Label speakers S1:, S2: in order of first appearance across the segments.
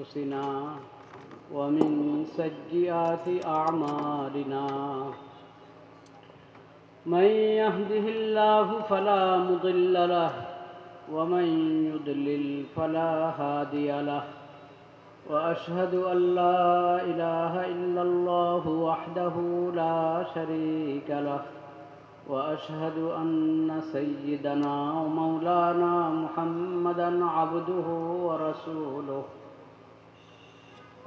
S1: أنفسنا ومن سيئات أعمالنا من يهده الله فلا مضل له ومن يضلل فلا هادي له وأشهد أن لا إله إلا الله وحده لا شريك له وأشهد أن سيدنا ومولانا محمدا عبده ورسوله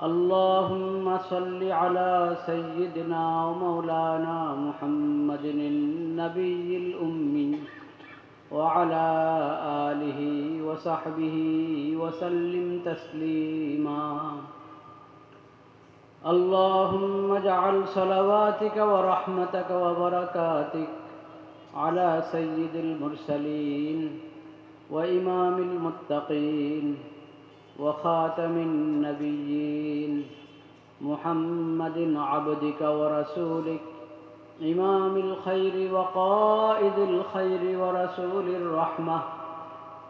S1: اللهم صل على سيدنا ومولانا محمد النبي الأمي وعلى آله وصحبه وسلم تسليما اللهم اجعل صلواتك ورحمتك وبركاتك على سيد المرسلين وإمام المتقين وخاتم النبيين محمد عبدك ورسولك إمام الخير وقائد الخير ورسول الرحمة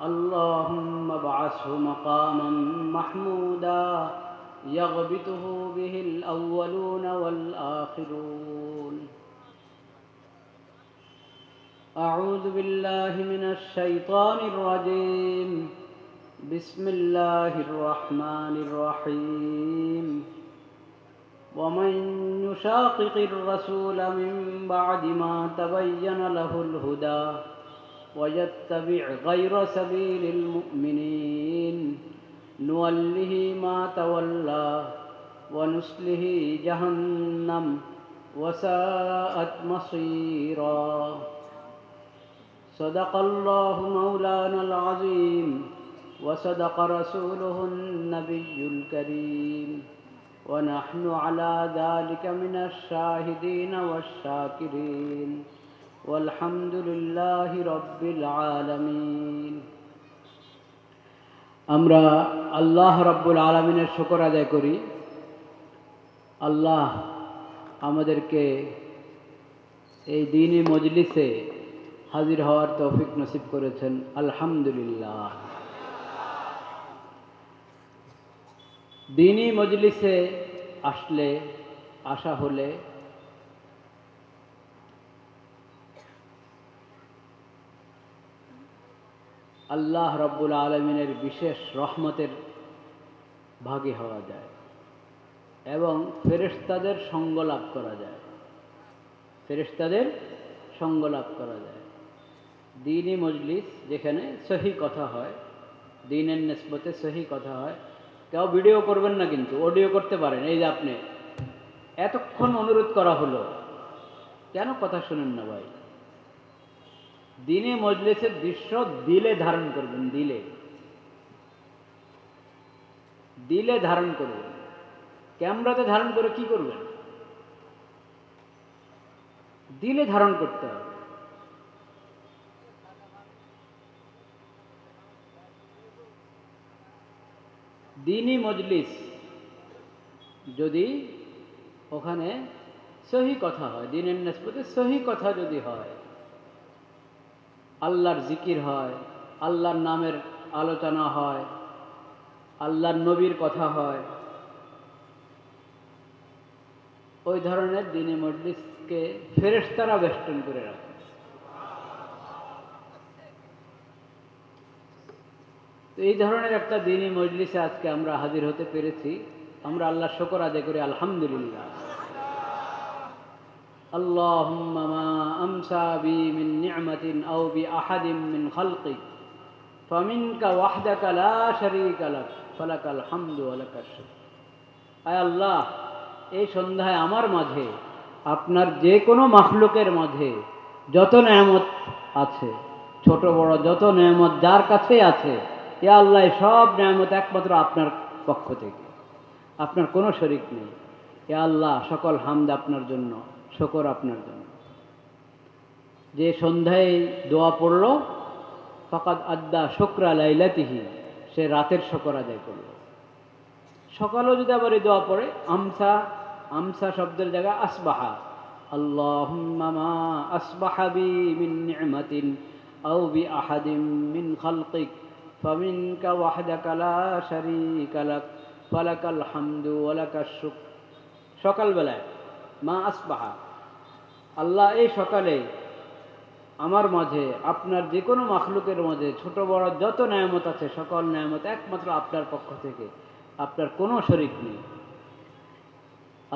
S1: اللهم ابعثه مقاما محمودا يغبطه به الأولون والآخرون أعوذ بالله من الشيطان الرجيم بسم الله الرحمن الرحيم ومن يشاقق الرسول من بعد ما تبين له الهدى ويتبع غير سبيل المؤمنين نوله ما تولى ونصله جهنم وساءت مصيرا صدق الله مولانا العظيم وصدق رسوله النبي الكريم ونحن على ذلك من الشاهدين والشاكرين والحمد لله رب العالمين আমরা আল্লাহ রাব্বুল আলামিনের শুকর আদায় করি। আল্লাহ আমাদেরকে এই দ্বীনি মজলিসে হাজির হওয়ার তৌফিক নসিব করেছেন, আলহামদুলিল্লাহ। দ্বীনি মজলিসে আসা হলে আল্লাহ রাব্বুল আলামিনের বিশেষ রহমতের ভাগী হওয়া যায় এবং ফেরেশতাদের সঙ্গ লাভ করা যায়। দ্বীনি মজলিস যেখানে সহি কথা হয়, দ্বীনের নিসবতে সহি কথা হয়। কেউ ভিডিও করবেন না, কিন্তু অডিও করতে পারেন। এই যে আপনি এতক্ষণ অনুরোধ করা হলো, কেন কথা শুনেন না ভাই? দ্বীনি মজলিসের দৃশ্য দিলে ধারণ করবেন, দিলে ধারণ করবেন। ক্যামেরাতে ধারণ করে কি করবেন? দিলে ধারণ করতে হবে। দ্বীনি মজলিস যদি ওখানে সহি কথা হয়, দ্বীনের নিসবতে সহি কথা যদি হয়, আল্লাহর জিকির হয়, আল্লাহর নামের আলোচনা হয়, আল্লাহর নবীর কথা হয়, ওই ধরনের দ্বীনি মজলিসকে ফেরেশতারা বেষ্টন করে রাখে। তো এই ধরনের একটা দ্বীনি মজলিসে আজকে আমরা হাজির হতে পেরেছি। আমরা আল্লাহর শুকর আদায় করি, আলহামদুলিল্লাহ। আল্লাহুম্মা মা আমসা বি মিন নি'মাতিন আও বি আহাদিন মিন খালকিক ফামিনকা ওয়াহদাকা লা শারীকা লাক ফালাকাল হামদু ওয়া লাকাশ শুকর। আয় আল্লাহ, এই সন্ধ্যায় আমার মাঝে, আপনার যে কোনো মাখলুকের মাঝে যত নেয়ামত আছে, ছোট বড় যত নেয়ামত যার কাছেই আছে, ইয়া আল্লাহ, সব নেয়ামত একমাত্র আপনার পক্ষ থেকে, আপনার কোনো শরীক নেই। ইয়া আল্লাহ, সকল হামদ আপনার জন্য, শুকর আপনার জন্য। যে সন্ধ্যায় দোয়া পড়ল, ফাকাদ আদ্দা শুকরা লাইলাতিহি, সে রাতের শুকর আদায় করল। সকালেও যদি আবার এই দোয়া পড়ে, আমসা শব্দের জায়গায় আসবাহা, আল্লাহুম্মা মা আসবাহা বি মিন নি'মাতিন আও বি আহাদিন মিন খালকিক ফামিনকা ওয়াহদাকা লা শারীকা লাক ফালাকাল হামদু ওয়া লাকাশ শুকর। সকালবেলায় মা আসবাহা, আল্লাহ এই সকালে আমার মাঝে আপনার যে কোনো মাখলুকের মাঝে ছোট বড় যত নেয়ামত আছে সকল নেয়ামত একমাত্র আপনার পক্ষ থেকে, আপনার কোনো শরীক নেই।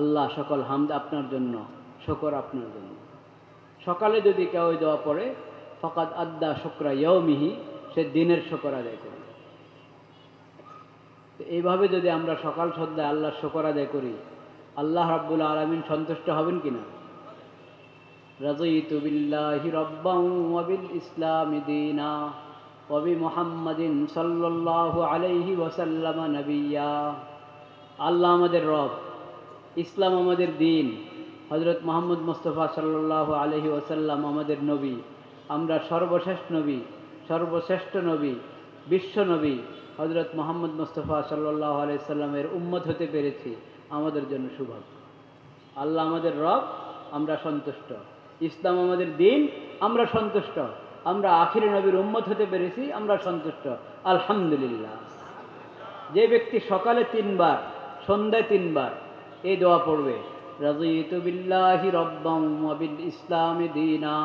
S1: আল্লাহ সকল হামদ আপনার জন্য, শকর আপনার জন্য। সকালে যদি কেউ দোয়া পড়ে ফাকাদ আদ্দা শুকরা ইয়াউমিহি, সে দিনের শকর আদায় করে। এইভাবে যদি আমরা সকাল সন্ধ্যায় আল্লাহর শকর আদায় করি, আল্লাহ রাব্বুল আলামিন সন্তুষ্ট হবেন কিনা? রাযীতু বিল্লাহি রাব্বান ওয়া বিল ইসলামি দীনা ওয়া বিমুহাম্মাদিন সাল্লাল্লাহু আলাইহি ওয়াসাল্লাম নবিয়্যা। আল্লাহ আমাদের রব, ইসলাম আমাদের দিন, হযরত মুহাম্মদ মুস্তাফা সাল্লাল্লাহু আলাইহি ওয়াসাল্লাম আমাদের নবী। আমরা সর্বশ্রেষ্ঠ নবী, সর্বশ্রেষ্ঠ নবী, বিশ্ব নবী হযরত মুহাম্মদ মুস্তাফা সাল্লাল্লাহু আলাইহি সাল্লামের উম্মত হতে পেরেছি, আমাদের জন্য সৌভাগ্য। আল্লাহ আমাদের রব, আমরা সন্তুষ্ট। ইসলাম আমাদের দিন, আমরা সন্তুষ্ট। আমরা আখিরি নবীর উম্মত হতে পেরেছি, আমরা সন্তুষ্ট। আলহামদুলিল্লাহ। যে ব্যক্তি সকালে 3 বার, সন্ধ্যায় 3 বার এই দোয়া পড়বে, রাযীতু বিল্লাহি রাব্বান ওয়া বিল ইসলামি দীনা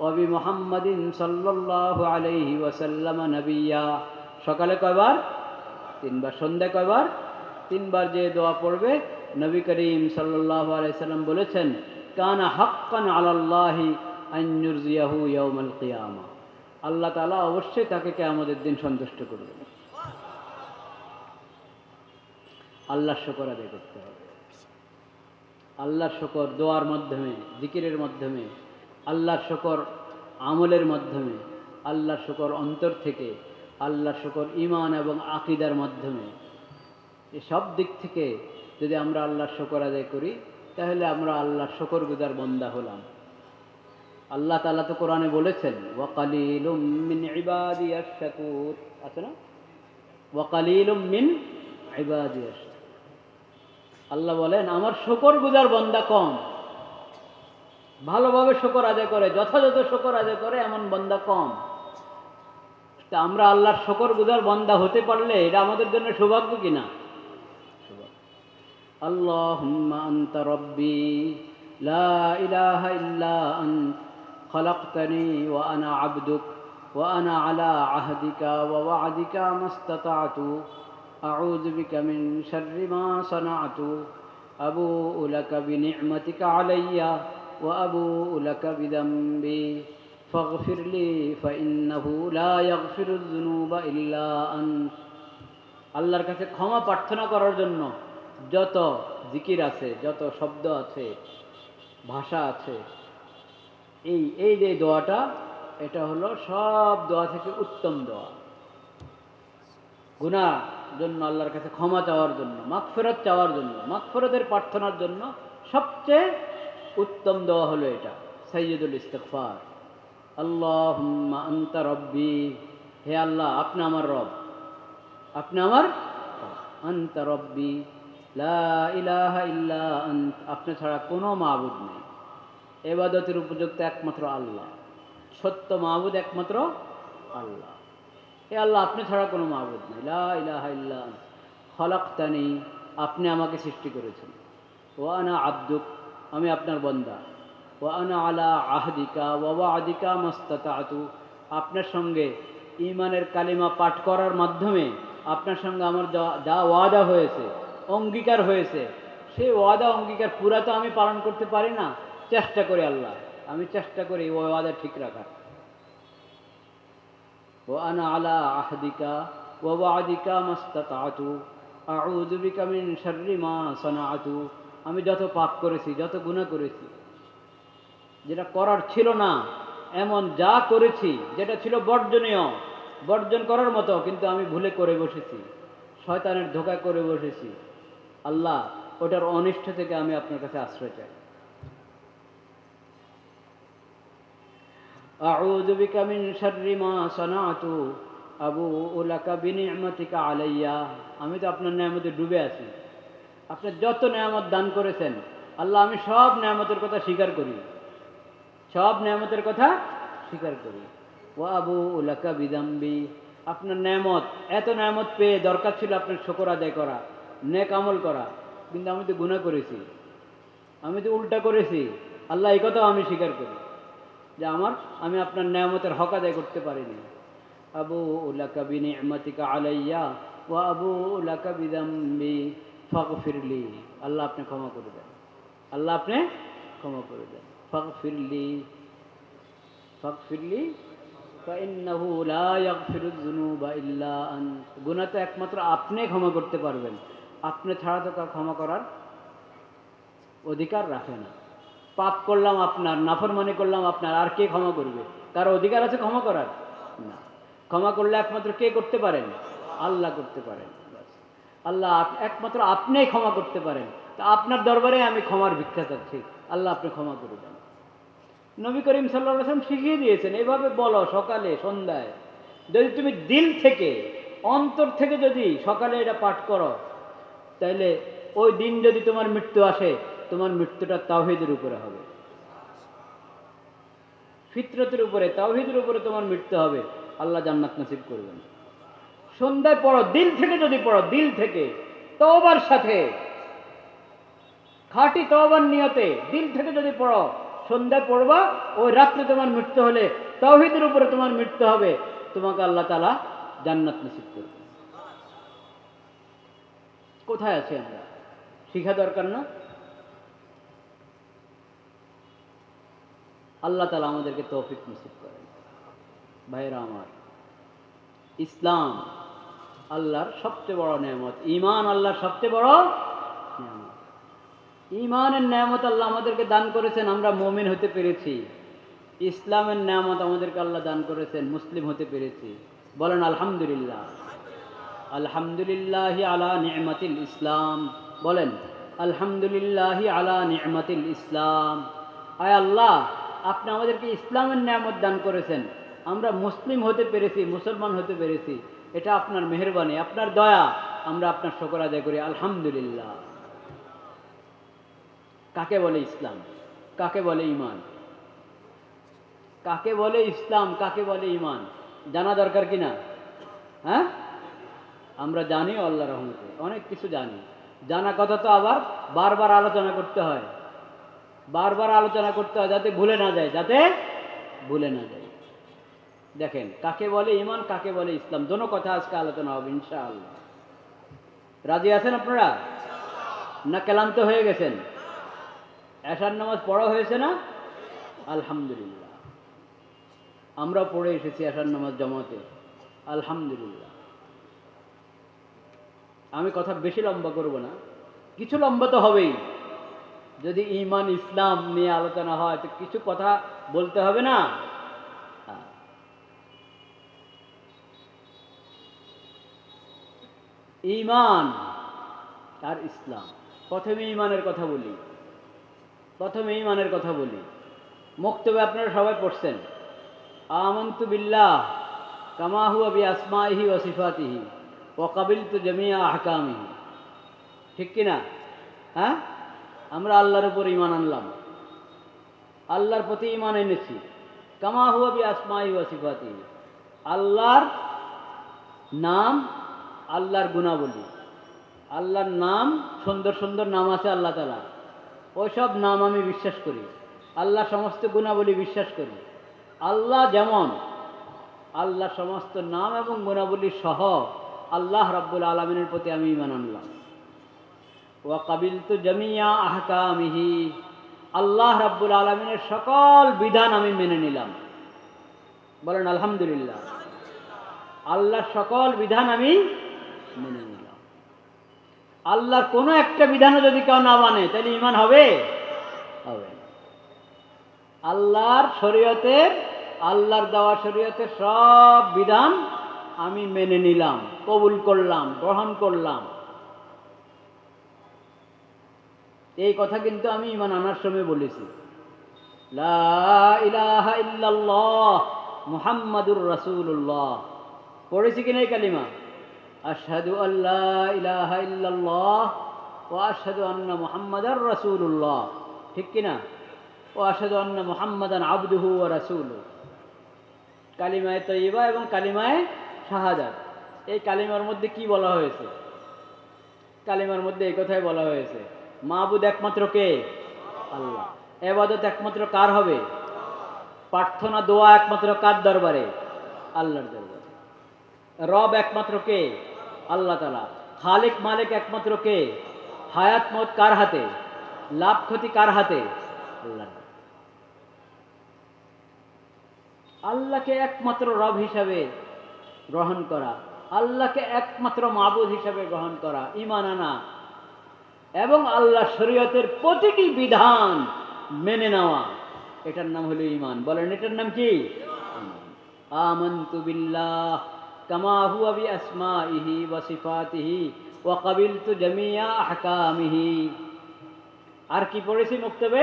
S1: ওয়া বিমুহাম্মাদিন সাল্লাল্লাহু আলাইহি ওয়াসাল্লাম নবিয়্যা। সকালে কয়বার? 3 বার। সন্ধ্যায় কয়বার? 3 বার যে দোয়া পড়বে, নবী করিম সাল্লাল্লাহু আলাইহি সাল্লাম বলেছেন, কানা হাক্কান আলাল্লাহি আন ইউরজিয়াহু ইয়াউমাল কিয়ামা। আল্লাহ তাআলা অবশ্যই তাকে কিয়ামতের দিন সন্তুষ্ট করবেন। আল্লাহর শুকর আদায় করতে হবে। আল্লাহর শুকর দোয়ার মাধ্যমে, জিকিরের মাধ্যমে, আল্লাহর শুকর আমলের মাধ্যমে, আল্লাহর শুকর অন্তর থেকে, আল্লাহর শুকর ঈমান এবং আকীদার মাধ্যমে। এই সব দিক থেকে যদি আমরা আল্লাহর শুকর আদায় করি, তাহলে আমরা আল্লাহর শুকরগুজার বান্দা হলাম। আল্লাহ তাআলা তো কোরআনে বলেছেন, ওয়া কালিলুম মিন ইবাদিয়াশ শাকুর, আছে না? ওয়া কালিলুম মিন ইবাদিয়াশ। আল্লাহ বলেন আমার শুকরগুজার বান্দা কম। ভালোভাবে শুকর আদায় করে, যথাযথ শুকর আদায় করে এমন বান্দা কম। তা আমরা আল্লাহর শুকরগুজার বান্দা হতে পারলে এটা আমাদের জন্য সৌভাগ্য কিনা? আল্লাহুম্মা আনতা রাব্বি লা ইলাহা ইল্লা আনতা খালাকতানি ওয়া আনা আবদুক ওয়া আনা আলা আহদিকা ওয়া ওয়া'দিকা মাস্তাতা'তু আউযু বিকা মিন শাররি মা সানা'তু আবুউ লাকা বিনি'মাতিকা আলাইয়া ওয়া আবুউ লাকা বিযামবি ফাগফির লি ফাইন্নাহু লা ইয়াগফিরুয যুনুবা ইল্লা আনতা। আল্লাহর কাছে ক্ষমা প্রার্থনা করার জন্য যত জিকির আছে, যত শব্দ আছে, ভাষা আছে, এই যে দোয়াটা, এটা হলো সব দোয়া থেকে উত্তম দোয়া। গুনাহ জন্য আল্লাহর কাছে ক্ষমা চাওয়ার জন্য, মাগফিরাত চাওয়ার জন্য, মাগফিরাতের প্রার্থনার জন্য সবচেয়ে উত্তম দোয়া হলো এটা, সাইয়্যিদুল ইস্তিগফার। আল্লাহুম্মা আনতা রাব্বি, হে আল্লাহ আপনি আমার রব, আপনি আমার আনতা রাব্বি লা ইলাহা ইল্লা আনতা, আপনি ছাড়া কোনো মাবুদ নেই। ইবাদতের উপযুক্ত একমাত্র আল্লাহ, সত্য মাবুদ একমাত্র আল্লাহ। হে আল্লাহ আপনি ছাড়া কোনো মাবুদ নেই। লা ইলাহা ইল্লা আনতা খালাকতানি, আপনি আমাকে সৃষ্টি করেছেন। ওয়া আনা আবদুক, আমি আপনার বান্দা। ওয়া আনা আলা আহদিকা ওয়া ওয়া'দিকা মাস্তাতা'তু, আপনার সঙ্গে ঈমানের কালিমা পাঠ করার মাধ্যমে আপনার সঙ্গে আমার যা ওয়াদা হয়েছে, অঙ্গীকার হয়েছে, সেই ওয়াদা অঙ্গীকার পুরা তো আমি পালন করতে পারি না, চেষ্টা করি আল্লাহ, আমি চেষ্টা করি ওই ওয়াদা ঠিক রাখার। ওয়া আনা আলা আহদিকা ওয়া ওয়া'দিকা মাস্তাতা'তু আউযু বিকা মিন শাররি মা সানা'তু, আমি যত পাপ করেছি, যত গুনাহ করেছি, যেটা করার ছিল না এমন যা করেছি, যেটা ছিল বর্জনীয়, বর্জন করার মতো, কিন্তু আমি ভুলে করে বসেছি, শয়তানের ধোঁকা করে বসেছি, আল্লাহ ওটার অনিষ্ট থেকে আমি আপনার কাছে আশ্রয় চাই। আউযু বিকা মিন শাররি মা সানা'তু আবুউ লাকা বিনি'মাতিকা আলাইয়া, আমি তো আপনার নেয়ামতে ডুবে আছি। আপনি যত নেয়ামত দান করেছেন আল্লাহ, আমি সব নেয়ামতের কথা স্বীকার করি, সব নেয়ামতের কথা স্বীকার করি। ওয়া আবুউ লাকা বিযামবি, আপনার নেয়ামত, এত নেয়ামত পেয়ে দরকার ছিল আপনার শুকর আদায় করা, নেক আমল করা, কিন্তু আমি তো গুনাহ করেছি, আমি তো উল্টা করেছি, আল্লাহ এই কথাও আমি স্বীকার করি যে আমি আপনার নেয়ামতের হক আদায় করতে পারিনি। আবু লাকা বিনি'মাতিকা আলাইয়া ওয়া আবু লাকা বিযামবি ফাগফিরলি, আল্লাহ আপনি ক্ষমা করে দেন, আল্লাহ আপনি ক্ষমা করে দেন। ফাগফিরলি ফাগফিরলি ফাইন্নাহু লা ইয়াগফিরুয যুনুবা ইল্লা আনত, গুনাহ তো একমাত্র আপনি ক্ষমা করতে পারবেন, আপনি ছাড়া তো কার ক্ষমা করার অধিকার রাখে না। পাপ করলাম আপনার, নাফরমানি করলাম আপনার, আর কে ক্ষমা করবে? কারো অধিকার আছে ক্ষমা করার? না। ক্ষমা করলে একমাত্র কে করতে পারেন? আল্লাহ করতে পারেন। আল্লাহ একমাত্র আপনিই ক্ষমা করতে পারেন। তা আপনার দরবারে আমি ক্ষমার ভিক্ষা চাচ্ছি, আল্লাহ আপনি ক্ষমা করে দেন। নবী করিম সাল্লাল্লাহু আলাইহি ওয়াসাল্লাম শিখিয়ে দিয়েছেন, এভাবে বলো সকালে সন্ধ্যায়। যদি তুমি দিল থেকে, অন্তর থেকে যদি সকালে এটা পাঠ করো, তাইলে ওই দিন যদি তোমার মৃত্যু আসে, তোমার মৃত্যুটা তাওহীদের উপরে হবে, ফিতরতের উপরে, তাওহীদের উপরে তোমার মৃত্যু হবে। আল্লাহ জান্নাত নসিব করবেন। সন্ধ্যায় পড়ো, দিল থেকে যদি পড়ো, দিল থেকে তওবার সাথে, খাঁটি তওবার নিয়তে দিল থেকে যদি পড়ো, সন্ধ্যায় পড়বা, ওই রাত্রে তোমার মৃত্যু হলে তাওহীদের উপরে তোমার মৃত্যু হবে, তোমাকে আল্লাহ তাআলা জান্নাত নসিব করবে। কোথায় আছি আমরা? শিখা দরকার না? আল্লাহ তাআলা আমাদেরকে তৌফিক নসিব করেন। ভাইরা আমার, ইসলাম আল্লাহর সবচেয়ে বড় নেয়ামত, ঈমান আল্লাহর সবচেয়ে বড় নেয়ামত। ঈমানের নেয়ামত আল্লাহ আমাদেরকে দান করেছেন, আমরা মুমিন হতে পেরেছি। ইসলামের নেয়ামত আমাদেরকে আল্লাহ দান করেছেন, মুসলিম হতে পেরেছি। বলেন আলহামদুলিল্লাহ। আলহামদুলিল্লাহি আলা নি'মাতিল ইসলাম। বলেন আলহামদুলিল্লাহি আলা নি'মাতিল ইসলাম। আয় আল্লাহ, আপনি আমাদেরকে ইসলামের নেয়ামত দান করেছেন, আমরা মুসলিম হতে পেরেছি, মুসলমান হতে পেরেছি, এটা আপনার মেহেরবানি, আপনার দয়া। আমরা আপনার শুকর আদায় করি, আলহামদুলিল্লাহ। কাকে বলে ইসলাম? কাকে বলে ঈমান? কাকে বলে ইসলাম, কাকে বলে ঈমান জানা দরকার কিনা? হ্যাঁ, আমরা জানি আল্লাহর রহমতে, অনেক কিছু জানি। জানা কথা তো আবার বারবার আলোচনা করতে হয়, বারবার আলোচনা করতে হয়, যাতে ভুলে না যায়, যাতে ভুলে না যায়। দেখেন, কাকে বলে ঈমান, কাকে বলে ইসলাম, দোনো কথা আজকে আলোচনা হবে ইনশাআল্লাহ। রাজি আছেন আপনারা? না ক্লান্ত হয়ে গেছেন? এশার নামাজ পড়া হয়েছে না? আলহামদুলিল্লাহ। আমরা পড়ে এসেছি এশার নামাজ জামাতে, আলহামদুলিল্লাহ। আমি কথা বেশি লম্বা করব না, কিছু লম্বা তো হবেই। যদি ঈমান ইসলাম নিয়ে আলোচনা হয় তো কিছু কথা বলতে হবে না? ঈমান আর ইসলাম। প্রথমে ঈমানের কথা বলি, প্রথমে ঈমানের কথা বলি। মক্তবে আপনারা সবাই পড়ছেন, আমানতু বিল্লাহ কামা হুয়া বিআসমাইহি ওয়া সিফাতিহি ওয়া কাবিলতু জামিআ আহকামিহি। ঠিক কিনা? হ্যাঁ, আমরা আল্লাহর উপর ঈমান আনলাম, আল্লাহর প্রতি ঈমান এনেছি। কামা হুয়া বিআসমাইহি ওয়া সিফাতিহি, আল্লাহর নাম, আল্লাহর গুণাবলী, আল্লাহর নাম, সুন্দর সুন্দর নাম আছে আল্লাহ তাআলা, ওইসব নাম আমি বিশ্বাস করি। আল্লাহ সমস্ত গুণাবলী বিশ্বাস করি। আল্লাহ যেমন, আল্লাহ সমস্ত নাম এবং গুণাবলী সহ আল্লাহ রাব্বুল আলামিনের প্রতি আমি ঈমান আনলাম। ওয়া কাবিলতু জামিআ আহকামিহি, আল্লাহ রাব্বুল আলামিনের সকল বিধান আমি মেনে নিলাম। বলেন আলহামদুলিল্লাহ। আল্লাহর সকল বিধান আমি মেনে নিলাম। আল্লাহর কোনো একটা বিধানও যদি কেউ না মানে তাহলে ঈমান হবে? হবে না। আল্লাহর শরীয়তের, আল্লাহর দেওয়া শরীয়তের সব বিধান আমি মেনে নিলাম, কবুল করলাম, গ্রহণ করলাম। এই কথা কিন্তু আমি ঈমান আনার সময় বলেছি, লা ইলাহা ইল্লাল্লাহ মুহাম্মাদুর রাসূলুল্লাহ। পড়েছি কিনা এই কালিমা? আশহাদু আল্লা ইলাহা ইল্লাল্লাহ ওয়া আশহাদু আন্না মুহাম্মাদার রাসূলুল্লাহ। ঠিক কিনা? ওয়া আশহাদু আন্না মুহাম্মাদান আবদুহু ওয়া রাসূলুহু। কালিমায়ে তয়্যিবা এবং কালিমায়ে শাহাদাত, এই কালিমার মধ্যে কি বলা হয়েছে? কালিমার মধ্যে এই কথাই বলা হয়েছে, মাবুদ একমাত্র কে? আল্লাহ। ইবাদত একমাত্র কার হবে? প্রার্থনা দোয়া একমাত্র কার দরবারে? আল্লাহর দরবারে। রব একমাত্র কে? আল্লাহ তাআলা। খালিক মালিক একমাত্র কে? হায়াত মত কার হাতে? লাভ ক্ষতি কার হাতে? আল্লাহ। আল্লাহকে একমাত্র রব হিসাবে গ্রহণ করা, আল্লাহকে একমাত্র মাবুদ হিসাবে গ্রহণ করা, ঈমান আনা এবং আল্লাহ শরীয়তের প্রতিটি বিধান মেনে নেওয়া, এটার নাম হলো ঈমান। বলেন এটার নাম কি? আমানতু বিল্লাহ কামা হুয়া বিআসমাইহি ওয়া সিফাতিহি ওয়া ক্বাবিলতু জামিআ আহকামিহি। আর কি পড়েছি মুক্তবে?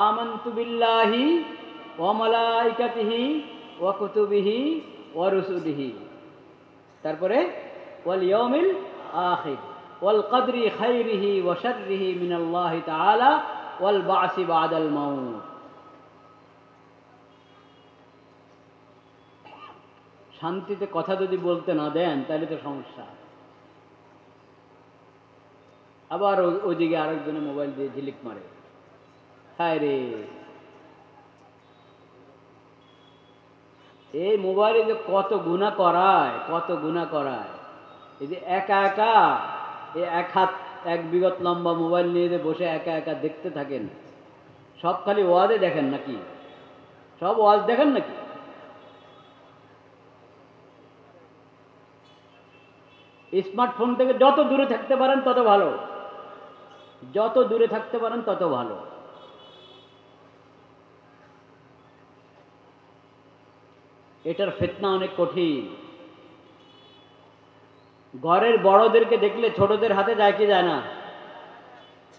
S1: আমানতু বিল্লাহি ওয়া মালাইকাতিহি ওয়া কুতুবিহি ওয়া রুসুলিহি, তারপরে ওয়াল ইয়াউমিল আখির ওয়াল কদরি খাইরিহি ওয়া শাররিহি মিনাল্লাহি তাআলা ওয়াল বা'সি বা'দাল মাউত। শান্তিতে কথা যদি বলতে না দেন তাহলে তো সমস্যা। আবার ওইদিকে আরেকজনে মোবাইল দিয়ে ঝিলিক মারে। হায় রে, এই মোবাইলে যে কত গুনাহ করায়, কত গুনাহ করায়। এই যে একা একা এক হাত এক বিগত লম্বা মোবাইল নিয়ে যে বসে একা একা দেখতে থাকেন, সব খালি ওয়াজে দেখেন নাকি? সব ওয়াজ দেখেন নাকি? স্মার্টফোন থেকে যত দূরে থাকতে পারেন তত ভালো, যত দূরে থাকতে পারেন তত ভালো। এটার ফিতনা অনেক কঠিন। ঘরের বড়দেরকে দেখলে ছোটদের হাতে যায় কি যায় না?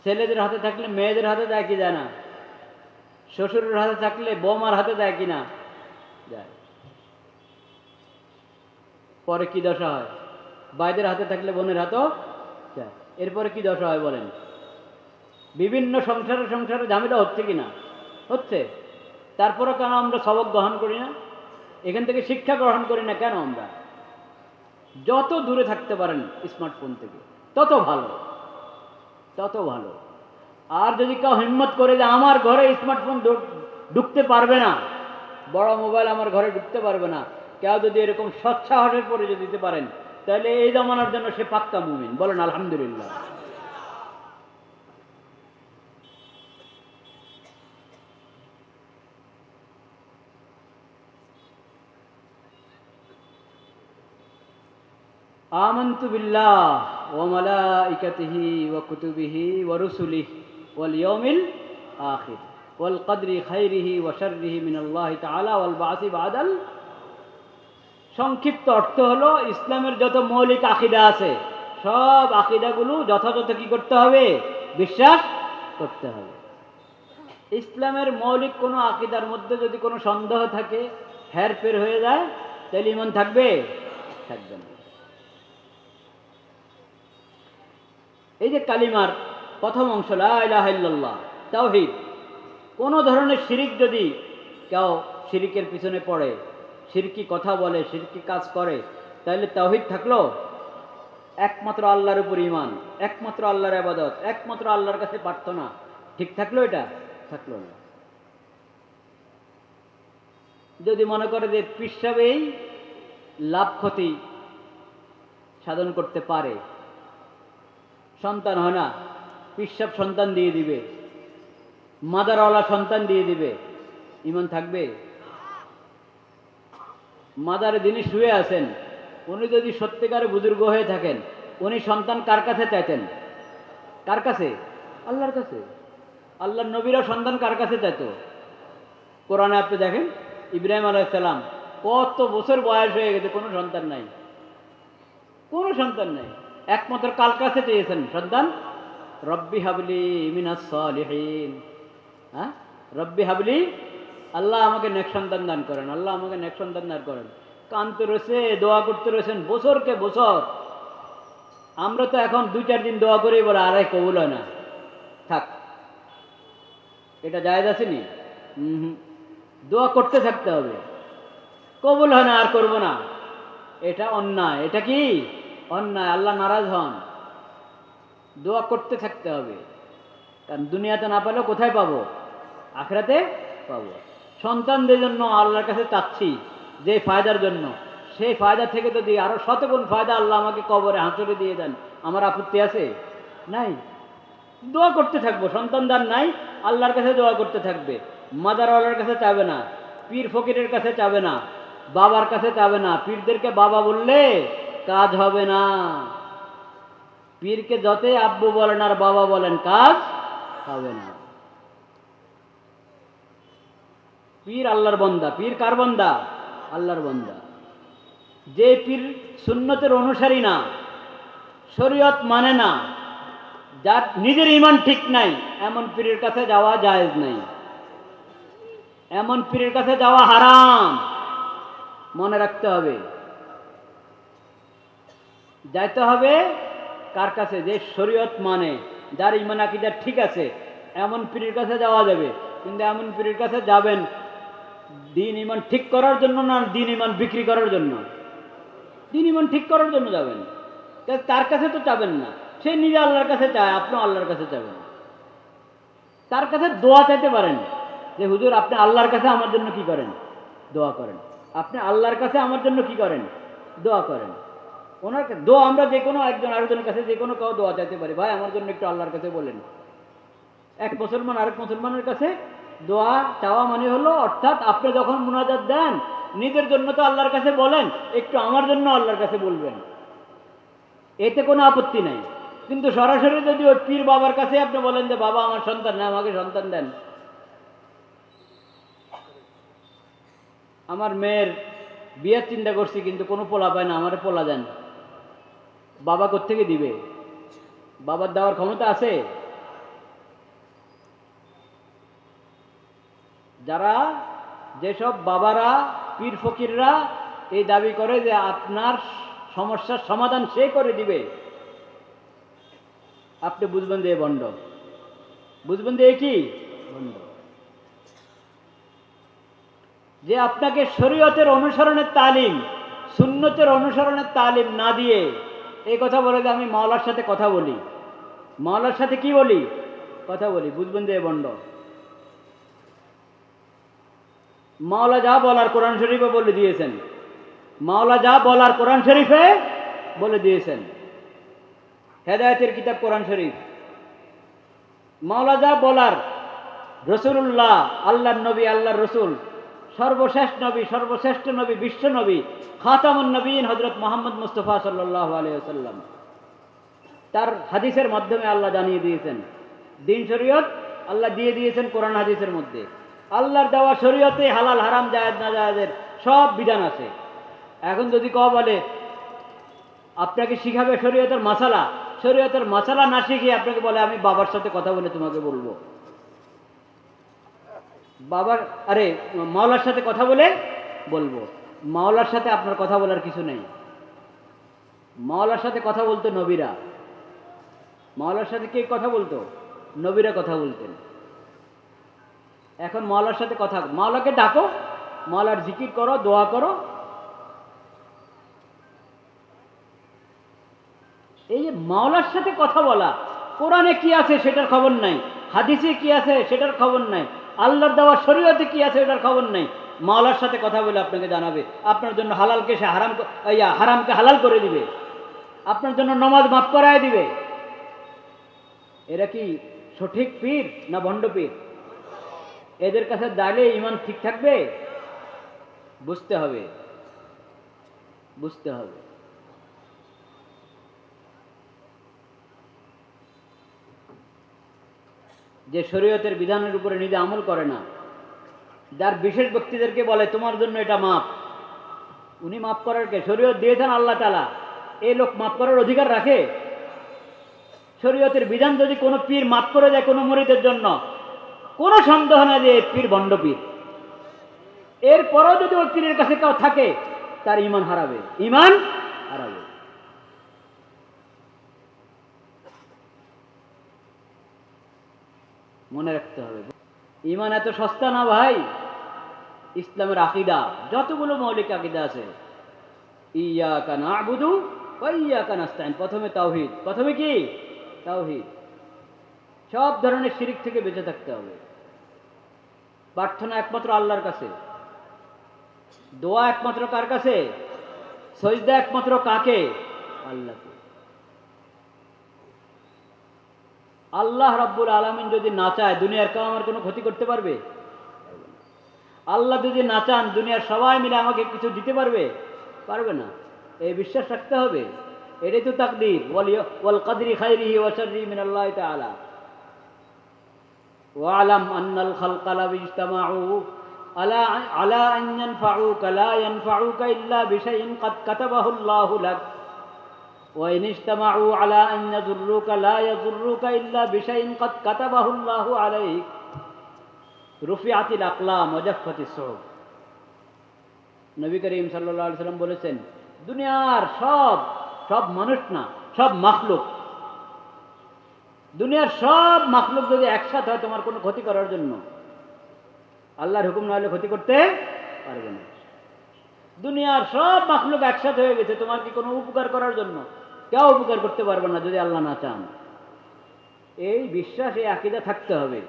S1: ছেলেদের হাতে থাকলে মেয়েদের হাতে যায় কি যায় না? শ্বশুরের হাতে থাকলে বৌমার হাতে যায় কি না? যায়। পরে কি দশা হয়? ভাইদের হাতে থাকলে বোনের হাতও যায়। এরপরে কি দশা হয় বলেন? বিভিন্ন সংসারে ঝামেলা হচ্ছে কি না? হচ্ছে। তারপরে কেন আমরা সবক গ্রহণ করি না? এখান থেকে শিক্ষা গ্রহণ করি না কেন আমরা? যত দূরে থাকতে পারেন স্মার্টফোন থেকে তত ভালো, তত ভালো। আর যদি কেউ হিম্মত করে যে আমার ঘরে স্মার্টফোন ঢুকতে পারবে না, বড় মোবাইল আমার ঘরে ঢুকতে পারবে না, কেউ যদি এরকম সৎসাহসের পরে যদি দিতে পারেন, তাহলে এই জামানার জন্য সে পাক্কা মুমিন। বলেন আলহামদুলিল্লাহ। আমানতু বিল্লাহ ওয়া মালাইকাতিহি ওয়া কুতুবিহি ওয়া রুসুলিহি ওয়াল ইয়াউমিল আখির ওয়াল কদরি খাইরিহি ওয়া শাররিহি মিনাল্লাহি তাআলা ওয়াল বা'সি বা'দাল। সংক্ষিপ্ত অর্থ হলো ইসলামের যত মৌলিক আকীদা আছে সব আকীদাগুলো যথাযথ কি করতে হবে? বিশ্বাস করতে হবে। ইসলামের মৌলিক কোনো আকীদার মধ্যে যদি কোনো সন্দেহ থাকে, হেরফের হয়ে যায়, তাহলে ঈমান থাকবে? থাকবে না। এই যে কালিমার প্রথম অংশ লা ইলাহা ইল্লাল্লাহ, তাওহীদ, কোনো ধরনের শিরিক যদি কেউ শিরিকের পিছনে পড়ে, শিরকি কথা বলে, শিরকি কাজ করে, তাহলে তাওহীদ থাকলো? একমাত্র আল্লাহর উপর ঈমান, একমাত্র আল্লাহর ইবাদত, একমাত্র আল্লাহর কাছে প্রার্থনা, ঠিক থাকলো? এটা থাকলো না। যদি মনে করে যে পীর সাহেবই লাভ ক্ষতি সাধন করতে পারে, সন্তান হয় না, পীর সাহেব সন্তান দিয়ে দিবে, মাদারওয়ালা সন্তান দিয়ে দিবে, ঈমান থাকবে? মাদারে যিনি শুয়ে আছেন উনি যদি সত্যিকারে বুজুর্গ হয়ে থাকেন, উনি সন্তান কার কাছে চাইতেন? কার কাছে? আল্লাহর কাছে। আল্লাহর নবীরা সন্তান কার কাছে চাইতো? কোরআনে আপনি দেখেন, ইব্রাহিম আলাইহিস সালাম কত বছর বয়স হয়ে গেছে, কোনো সন্তান নাই, কোনো সন্তান নাই, একমাত্র কার কাছে চেয়েছেন সন্তান? রব্বি হাবলি মিনাস সালিহিন। হ্যাঁ, রব্বি হাবলি, আল্লাহ আমাকে নেক সন্তান দান করেন, আল্লাহ আমাকে নেক সন্তান দান করেন। কানতে রয়েছে, দোয়া করতে রয়েছেন বছরকে বছর। আমরা তো এখন 2-4 দিন দোয়া করেই বলে আরে কবুল হয় না, থাক। এটা জায়েজ আসেনি? দোয়া করতে থাকতে হবে। কবুল হয় না আর করবো না, এটা অন্যায়। এটা কি অন্যায়? আল্লাহ নারাজ হন। দোয়া করতে থাকতে হবে, কারণ দুনিয়াতে না পেলেও কোথায় পাবো? আখিরাতে পাবো। সন্তানদের জন্য আল্লাহর কাছে চাচ্ছি যে ফায়দার জন্য, সেই ফায়দা থেকে যদি আরো শতগুণ ফায়দা আল্লাহ আমাকে কবরে হাঁচড়ে দিয়ে দেন, আমার আপত্তি আছে? নাই। দোয়া করতে থাকবো। সন্তান দান নাই, আল্লাহর কাছে দোয়া করতে থাকবে। মাদারওয়ালার কাছে চাবে না, পীর ফকিরের কাছে চাবে না, বাবার কাছে চাবে না। পীরদেরকে বাবা বললে কাজ হবে না। পীরকে যতই আব্বু বলেন আর বাবা বলেন, কাজ হবে না। পীর আল্লাহর বান্দা। পীর কার বান্দা? আল্লাহর বান্দা। যে পীর সুন্নতের অনুসারী না, শরীয়ত মানে না, যার নিজের ঈমান ঠিক নাই, এমন পীরের কাছে যাওয়া জায়েজ নাই। এমন পীরের কাছে যাওয়া হারাম, মনে রাখতে হবে। যাইতে হবে কার কাছে? যে শরীয়ত মানে, যার ঈমান আকীদা ঠিক আছে, এমন পীরের কাছে যাওয়া যাবে। কিন্তু এমন পীরের কাছে যাবেন দিন ঈমান ঠিক করার জন্য না, দিন ঈমান বিক্রি করার জন্য? দিন ঈমান ঠিক করার জন্য যাবেন। তার কাছে তো চাবেন না, সে নিজে আল্লাহর কাছে চায়, আপনিও আল্লাহর কাছে চাবেন। তার কাছে দোয়া চাইতে পারেন যে হুজুর আপনি আল্লাহর কাছে আমার জন্য কি করেন? দোয়া করেন। আপনি আল্লাহর কাছে আমার জন্য কি করেন? দোয়া করেন। ওনার দোয়া আমরা যে কোনো একজন আরেকজনের কাছে যে কোনো কাউ দোয়া চাইতে পারি, ভাই আমার জন্য একটু আল্লাহর কাছে বলেন। এক মুসলমান আরেক মুসলমানের কাছে দোয়া চাওয়া মানে হলো, অর্থাৎ আপনি যখন মুনাজাত দেন নিজের জন্য তো আল্লাহর কাছে বলেন, একটু আমার জন্য আল্লাহর কাছে বলবেন, এতে কোনো আপত্তি নাই। কিন্তু সরাসরি যদি ওই পীর বাবার কাছে আপনি বলেন যে বাবা আমার সন্তান নেই, আমাকে সন্তান দেন, আমার মেয়ের বিয়ের চিন্তা করছি কিন্তু কোনো পোলা পায় না, আমারে পোলা দেন, বাবা কোত্থেকে দিবে? বাবার দেওয়ার ক্ষমতা আছে? যারা, যেসব বাবারা, পীর ফকিররা এই দাবি করে যে আপনার সমস্যার সমাধান সে করে দিবে, আপনি বুঝবেন যে ভণ্ড। বুঝবেন যে কি ভণ্ড। যে আপনাকে শরীয়তের অনুসরণের তালিম, সুন্নতের অনুসরণের তালিম না দিয়ে এই কথা বলে যে আমি মাওলার সাথে কথা বলি, মাওলার সাথে কি বলি? কথা বলি, বুঝবেন যে ভণ্ড। মাওলা যা বলার কোরআন শরীফে বলে দিয়েছেন, মাওলা যা বলার কোরআন শরীফে বলে দিয়েছেন। হেদায়েতের কিতাব কোরআন শরীফ। মাওলা যা বলার, রসুল্লাহ, আল্লাহর নবী, আল্লাহর রসুল, সর্বশেষ নবী, সর্বশ্রেষ্ঠ নবী, বিশ্ব নবী, খাতামুন নবীন হযরত মুহাম্মদ মুস্তাফা সাল্লাল্লাহু আলাইহি ওয়াসাল্লাম, তার হাদিসের মাধ্যমে আল্লাহ জানিয়ে দিয়েছেন। দিন শরীয়ত আল্লাহ দিয়ে দিয়েছেন কোরআন হাদিসের মধ্যে। আল্লাহর দেওয়া শরীয়তে হালাল হারাম জায়েজ না জায়েজের সব বিধান আছে। এখন যদি কেউ বলে আপনাকে শিখাবে শরীয়তের মাসালা, শরীয়তের মাসালা না শিখিয়ে আপনাকে বলে আমি বাবার সাথে কথা বলে তোমাকে বলবো, বাবার, আরে মাওলার সাথে কথা বলে বলবো। মাওলার সাথে আপনার কথা বলার কিছু নেই। মাওলার সাথে কথা বলতো নবীরা। মাওলার সাথে কে কথা বলতো? নবীরা কথা বলতেন। এখন মাওলার সাথে কথা, মাওলাকে ডাকো, মাওলার জিকির করো, দোয়া করো। এই যে মাওলার সাথে কথা বলা, কোরআনে কি আছে সেটার খবর নাই, হাদিসে কি আছে সেটার খবর নাই, আল্লাহর দেওয়া শরীয়তে কি আছে এটার খবর নাই। মাওলার সাথে কথা বলে আপনাকে জানাবে, আপনার জন্য হালালকে সে হারাম, হারামকে হালাল করে দিবে, আপনার জন্য নামাজ মাফ করায় দিবে। এরা কি সঠিক পীর না ভণ্ড পীর? এদের কাছে দাঁড়িয়ে ঈমান ঠিক থাকবে? বুঝতে হবে, বুঝতে হবে। যে শরীয়তের বিধানের উপরে নিজে আমল করে না, যার বিশেষ ব্যক্তিদেরকে বলে তোমার জন্য এটা মাপ, উনি মাফ করার কে? শরীয়ত দিয়েছেন আল্লাহ তাআলা, এই লোক মাফ করার অধিকার রাখে? শরীয়তের বিধান যদি কোনো পীর মাফ করে দেয় কোনো মুরিদের জন্য, কোনো সন্দেহ না যে পীর ভণ্ড পীর। এরপরও যদি ওই পীরের কাছে কেউ থাকে, তার ঈমান হারাবে, ঈমান হারাবে। মনে রাখতে হবে, ঈমান এত সস্তা না ভাই। ইসলামের আকীদা যতগুলো মৌলিক আকীদা আছে, ইয়্যাকা না'বুদু ওয়া ইয়্যাকা নাস্তাঈন, প্রথমে তাওহীদ। প্রথমে কি? তাওহীদ। সব ধরনের শিরিক থেকে বেঁচে থাকতে হবে। প্রার্থনা একমাত্র আল্লাহর কাছে, দোয়া একমাত্র কার কাছে, সজদা একমাত্র কাকে, আল্লাহকে। আল্লাহ রাব্বুল আলামিন যদি না চায় দুনিয়ার কেউ আমার কোনো ক্ষতি করতে পারবে? আল্লাহ যদি না চান দুনিয়ার সবাই মিলে আমাকে কিছু দিতে পারবে? পারবে না। এই বিশ্বাস রাখতে হবে। এটাই তো তাকদীর, ওয়াল কদরি খাইরিহি ওয়া শাররিহি মিনাল্লাহি তাআলা। ওয়ালাম আন্নাল খালকা লাউ ইজতামাউ আলা আন ইয়ানফাউকা লা ইয়ানফাউকা ইল্লা বিশাইইন কাদ কাতাবাহু আল্লাহু লাক ওয়া ইন ইজতামাউ আলা আন ইয়াদুররুকা লা ইয়াদুররুকা ইল্লা বিশাইইন কাদ কাতাবাহু আল্লাহু আলাইক রুফিআতিল আকলাম ওয়া জাফফাতিস সুহুফ। নবী করিম সাল্লাল্লাহু আলাইহি সাল্লাম বলেছেন, দুনিয়ার সব মানুষ না, সব মাখলুক, দুনিয়ার সব মাখলুক যদি একসাথে হয় তোমার কোনো ক্ষতি করার জন্য, আল্লাহর হুকুম না হলে ক্ষতি করতে পারবে না। দুনিয়ার সব মাখলুক একসাথে হয়ে গেছে তোমার কি কোনো উপকার করার জন্য, কেউ উপকার করতে পারবে না যদি আল্লাহ না চান। এই বিশ্বাস, এই আকীদা থাকতে হবে।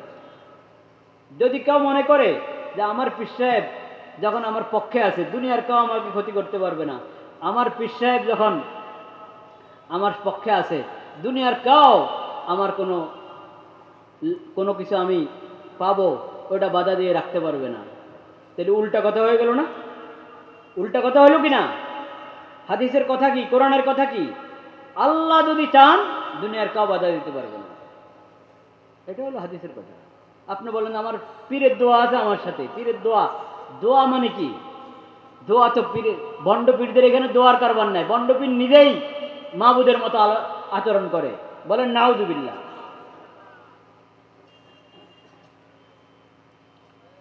S1: যদি কেউ মনে করে যে আমার পীর সাহেব যখন আমার পক্ষে আছে দুনিয়ার কেউ আমাকে ক্ষতি করতে পারবে না, আমার পীর সাহেব যখন আমার পক্ষে আছে দুনিয়ার কেউ আমার কোনো কিছু আমি পাবো ওটা বাধা দিয়ে রাখতে পারবে না, তাহলে উল্টা কথা হয়ে গেল না? উল্টা কথা হলো কি না? হাদিসের কথা কি, কোরআনের কথা কি? আল্লাহ যদি চান দুনিয়ার কেউ বাধা দিতে পারবে না, এটা হলো হাদিসের কথা। আপনি বলেন আমার পীরের দোয়া আছে আমার সাথে, পীরের দোয়া, দোয়া মানে কি? দোয়া তো পীরের, বন্ড পীরদের এখানে দোয়ার কারবার নাই। বন্ড পীর নিজেই মাবুদের মতো আচরণ করে, বলেন নাউজুবিল্লাহ।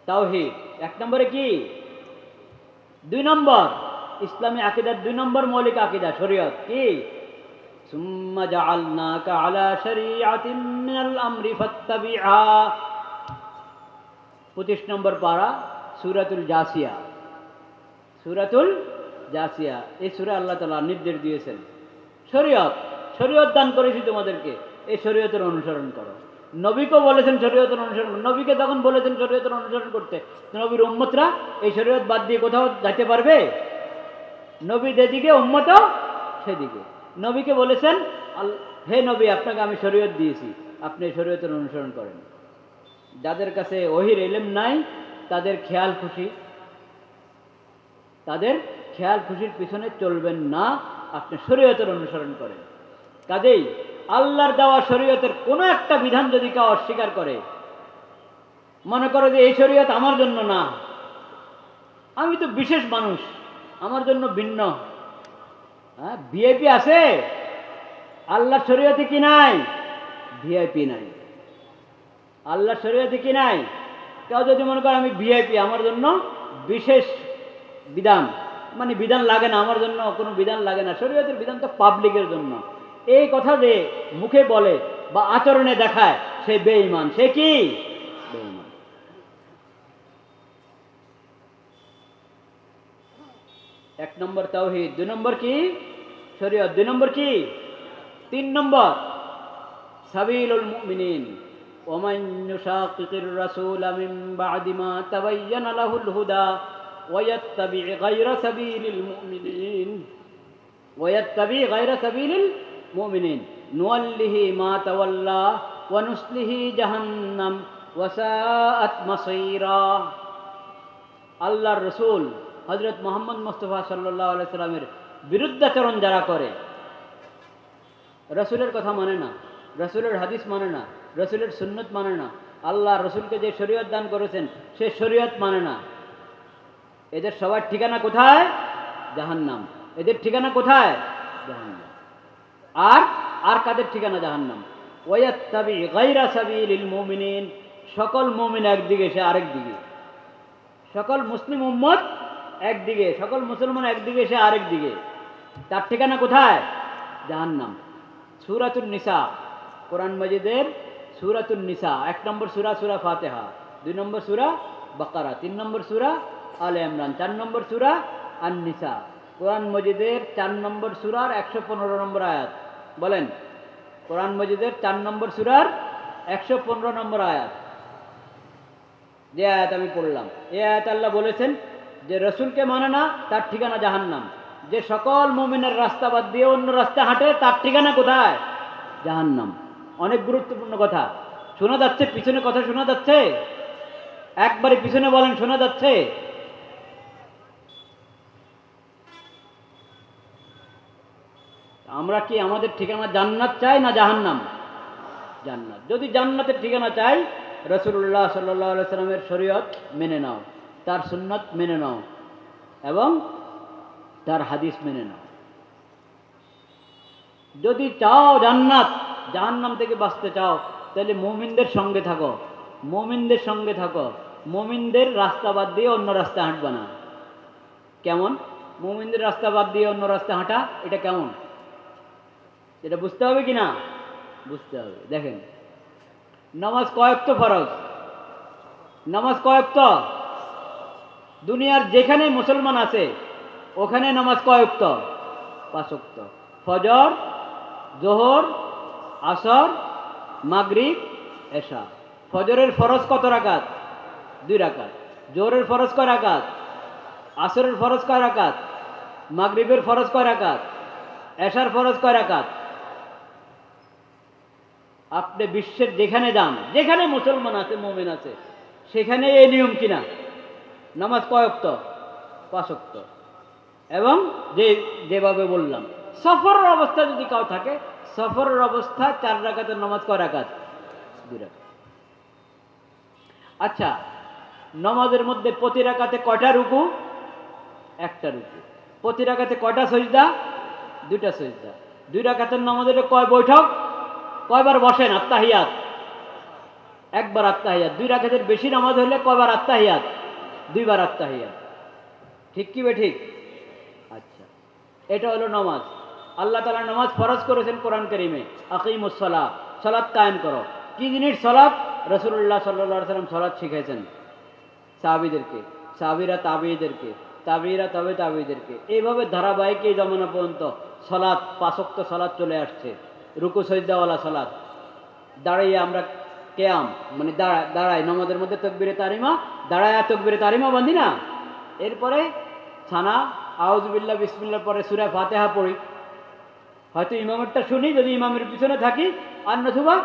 S1: তাওহীদ এক নম্বরে কি? 2 নম্বর ইসলামী আকীদার 2 নম্বর মৌলিক আকীদা শরীয়ত কি? সুম্মা জাআলনাকা আলা শরীআতিন মিনাল আমরি ফাত্তাবিআ। 25 নম্বর পারা, সূরাতুল জাসিয়া। সূরাতুল জাসিয়া, এই সূরা আল্লাহ তাআলা নির্দেশ দিয়েছেন শরীয়ত দান করেছি তোমাদেরকে, এই শরীয়তের অনুসরণ করো। নবীকে বলেছেন শরীয়তের অনুসরণ, নবীকে তখন বলেছেন শরীয়তের অনুসরণ করতে, নবীর উম্মতরা এই শরীয়ত বাদ দিয়ে কোথাও যেতে পারবে? নবী যেদিকে উম্মতও সেদিকে। নবীকে বলেছেন, হে নবী আপনাকে আমি শরীয়ত দিয়েছি, আপনি শরীয়তের অনুসরণ করেন। যাদের কাছে ওহীর ইলম নাই তাদের খেয়াল খুশির পিছনে চলবেন না, আপনি শরীয়তের অনুসরণ করেন। কাজেই আল্লাহর দেওয়া শরীয়তের কোনো একটা বিধান যদি কেউ অস্বীকার করে, মনে করো যে এই শরীয়ত আমার জন্য না, আমি তো বিশেষ মানুষ, আমার জন্য ভিন্ন, ভিআইপি আছে, আল্লাহর শরীয়তে কি নাই? ভিআইপি নাই। আল্লাহর শরীয়তে কি নাই? কেউ যদি মনে করে আমি ভিআইপি, আমার জন্য বিশেষ বিধান, মানে বিধান লাগে না, আমার জন্য কোনো বিধান লাগে না, শরীয়তের বিধান তো পাবলিকের জন্য, এই কথা যে মুখে বলে বা আচরণে দেখায় সে বেঈমান। সে কি? বেঈমান। এক নম্বর তাওহীদ, 2 নম্বর কি? শরীয়ত। 2 নম্বর কি? 3 নম্বর সাবিলুল মুমিনিন। ওয়ামান ইউশাকিকির রাসূলা মিন বা'দি মা তাবায়্যানা লাহুল হুদা ওয়া ইয়াত্তাবি' গায়রা সাবিলিল মুমিনিন নুওয়াল্লিহি মা তাওয়াল্লা ওয়া নুসলিহি জাহান্নাম ওয়া সাআত মাসীরা। আল্লাহর রাসূল হযরত মুহাম্মদ মুস্তাফা সাল্লাল্লাহু আলাইহি সাল্লামের বিরুদ্ধাচরণ যারা করে, রাসূলের কথা মানে না, রাসূলের হাদিস মানে না, রাসূলের সুন্নাত মানে না, আল্লাহ রাসূলকে যে শরীয়ত দান করেছেন সে শরীয়ত মানে না, এদের সবার ঠিকানা কোথায়? জাহান্নাম। এদের ঠিকানা কোথায়? জাহান্নাম। আর কাদের ঠিকানা? জাহান্নাম। ওয়ায়াত্তাবি গায়রা সাবিলিল মুমিনিন, সকল মুমিন একদিকে, সে আরেক দিকে, সকল মুসলিম উম্মত একদিকে, সকল মুসলমান একদিকে, সে আরেক দিকে, তার ঠিকানা কোথায়? জাহান্নাম। সূরাতুন নিসা, কোরআন মাজিদের সূরাতুন নিসা, 1 নম্বর সূরা সূরা ফাতিহা, 2 নম্বর সূরা বাকারা, 3 নম্বর সূরা আলে ইমরান, 4 নম্বর সূরা আন-নিসা। কোরআন মাজিদের 4 নম্বর সূরার 115 নম্বর আয়াত। বলেন কোরআন মজিদের 4 নম্বর সূরার 115 নম্বর আয়াত। যে আয়াত আমি পড়লাম, এই আয়াত আল্লাহ বলেছেন যে রসুলকে মানে না তার ঠিকানা জাহান্নাম। যে সকল মুমিনের রাস্তা বাদ দিয়ে অন্য রাস্তা হাঁটে তার ঠিকানা কোথায়? জাহান্নাম। অনেক গুরুত্বপূর্ণ কথা। শোনা যাচ্ছে পিছনে? কথা শোনা যাচ্ছে? একবারে পিছনে বলেন, শোনা যাচ্ছে? আমরা কি আমাদের ঠিকানা জান্নাত চাই না জাহান্নাম? জান্নাত। যদি জান্নাতের ঠিকানা চাই, রাসূলুল্লাহ সাল্লাল্লাহু আলাইহি সাল্লামের শরীয়ত মেনে নাও, তার সুন্নাত মেনে নাও এবং তার হাদিস মেনে নাও। যদি চাও জান্নাত, জাহান্নাম থেকে বাঁচতে চাও, তাহলে মুমিনদের সঙ্গে থাকো, মুমিনদের সঙ্গে থাকো। মুমিনদের রাস্তা বাদ দিয়ে অন্য রাস্তা হাঁটবা না। কেমন? মুমিনদের রাস্তা বাদ দিয়ে অন্য রাস্তা হাঁটা, এটা কেমন? এটা বুঝতে হবে কি না? বুঝতে হবে। দেখেন, নামাজ কয় ওয়াক্ত ফরজ? নামাজ কয় ওয়াক্ত? দুনিয়ার যেখানে মুসলমান আছে ওখানে নামাজ কয় ওয়াক্ত? 5 ওয়াক্ত। ফজর, জোহর, আসর, মাগরিব, এশা। ফজরের ফরজ কত রাকাত? 2 রাকাত। জোহরের ফরজ কয় রাকাত? আসরের ফরজ কয় রাকাত? মাগরিবের ফরজ কয় রাকাত? এশার ফরজ কয় রাকাত? আপনি বিশ্বের যেখানে যান, যেখানে মুসলমান আছে, মুমিন আছে, সেখানে এই নিয়ম কিনা? নামাজ কয় ওয়াক্ত? 5 ওয়াক্ত। এবং যেভাবে বললাম, সফরের অবস্থা যদি কাউ থাকে, সফরের অবস্থা 4 রাকাতের নামাজ কয় রাকাত? 2 রাকাত। আচ্ছা, নামাজের মধ্যে প্রতি রাকাতে কয়টা রুকু? 1টা রুকু। প্রতি রাকাতে কয়টা সিজদা? 2টা সিজদা। 2 রাকাতের নামাজের কয় বৈঠক? কয়বার বসেন? আত্তাহিয়াত। 1বার আত্তাহিয়াত। 2 রাকাতের বেশি নামাজ হলে কয়বার আত্তাহিয়াত? 2বার আত্তাহিয়াত। ঠিক কি বে ঠিক? আচ্ছা, এটা হলো নামাজ। আল্লাহ তাআলা নামাজ ফরজ করেছেন কোরআন কারীমে, আকিমুস সালাহ, সালাত কায়েম করো। কি জিনিস সালাত? রাসূলুল্লাহ সাল্লাল্লাহু আলাইহি ওয়াসাল্লাম সালাত শিখাইছেন সাহাবীদেরকে, সাহাবীরা তাবেঈদেরকে, তাবেঈরা তবে তাবেঈদেরকে। এইভাবে ধারাবাহিক এই জামানা পর্যন্ত সালাত, 5 ওয়াক্ত সালাত চলে আসছে। রুকু সাজদাওয়ালা সালাত। দাঁড়িয়ে আমরা কিয়াম মানে দাঁড়াই, নামাজের মধ্যে তাকবীরে তাহরিমা, দাঁড়ায় তাকবীরে তাহরিমা বাঁধি না? এরপরে ছানা আউযুবিল্লাহ বিসমিল্লাহ পরে সূরা ফাতিহা পড়ি। হয়তো ইমামেরটা শুনি যদি ইমামের পিছনে থাকি, আর নতুবা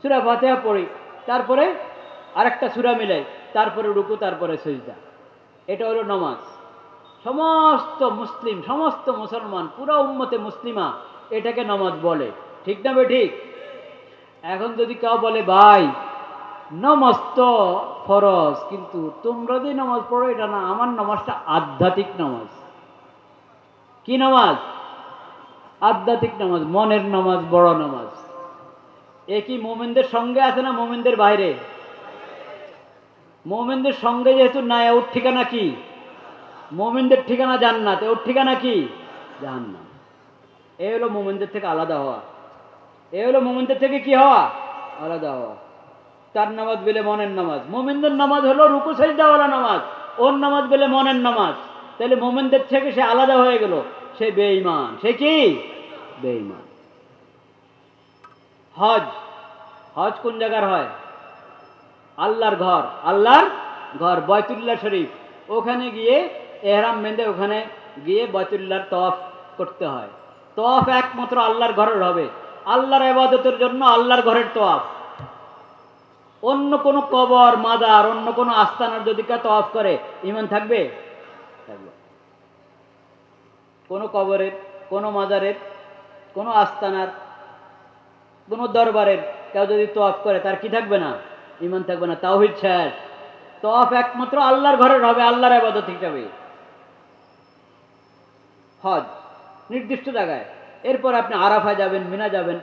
S1: সূরা ফাতিহা পড়ি, তারপরে আরেকটা সূরা মিলাই, তারপরে রুকু, তারপরে সিজদা। এটা হলো নামাজ। সমস্ত মুসলিম, সমস্ত মুসলমান, পুরো উম্মতে মুসলিমা এটাকে নামাজ বলে। ঠিক না বে ঠিক? এখন যদি কেউ বলে ভাই নামাজ তো ফরজ, কিন্তু তোমরা যে নামাজ পড়ো এটা না, আমার নামাজটা আধ্যাত্মিক নামাজ। কি নামাজ? আধ্যাত্মিক নামাজ, মনের নামাজ, বড় নামাজ। এ কি মুমিনদের সঙ্গে আছে না মুমিনদের বাইরে? মুমিনদের সঙ্গে যেহেতু নাই, ওর ঠিকানা কি? মুমিনদের ঠিকানা জান্নাত, ওর ঠিকানা কি? জাহান্নাম। এ হলো মুমিনদের থেকে আলাদা হওয়া। এ হলো মুমিনদের থেকে কি হওয়া? আলাদা হওয়া। তার নামাজ বলে মনের নামাজ। মুমিনদের নামাজ হলো রুকু সাজদাওয়ালা নামাজ, ওর নামাজ বলে মনের নামাজ। তাহলে মুমিনদের থেকে সে আলাদা হয়ে গেল, সে বেঈমান। সে কি? বেঈমান। হজ, হজ কোন জায়গার হয়? আল্লাহর ঘর, আল্লাহর ঘর বাইতুল্লাহ শরীফ। ওখানে গিয়ে এহরাম বেঁধে ওখানে গিয়ে বাইতুল্লাহর তওয়াফ করতে হয়। তওয়াফ একমাত্র আল্লাহর ঘরের হবে, আল্লাহর ইবাদতের জন্য আল্লাহর ঘরের তওয়াফ। অন্য কোনো কবর, মাজার, অন্য কোনো আস্তানার যদি কেউ তওয়াফ করে, ঈমান থাকবে? থাকবে। কোনো কবরের, কোনো মাজারের, কোনো আস্তানার, কোনো দরবারের কেউ যদি তওয়াফ করে, তার কি থাকবে না? ঈমান থাকবে না। তাওহীদ শেষ। তওয়াফ একমাত্র আল্লাহর ঘরের হবে, আল্লাহর ইবাদত হিসাবে। হজ নির্দিষ্ট জায়গায়। এরপর আপনি আরাফা যাবেন, মিনা যাবেন,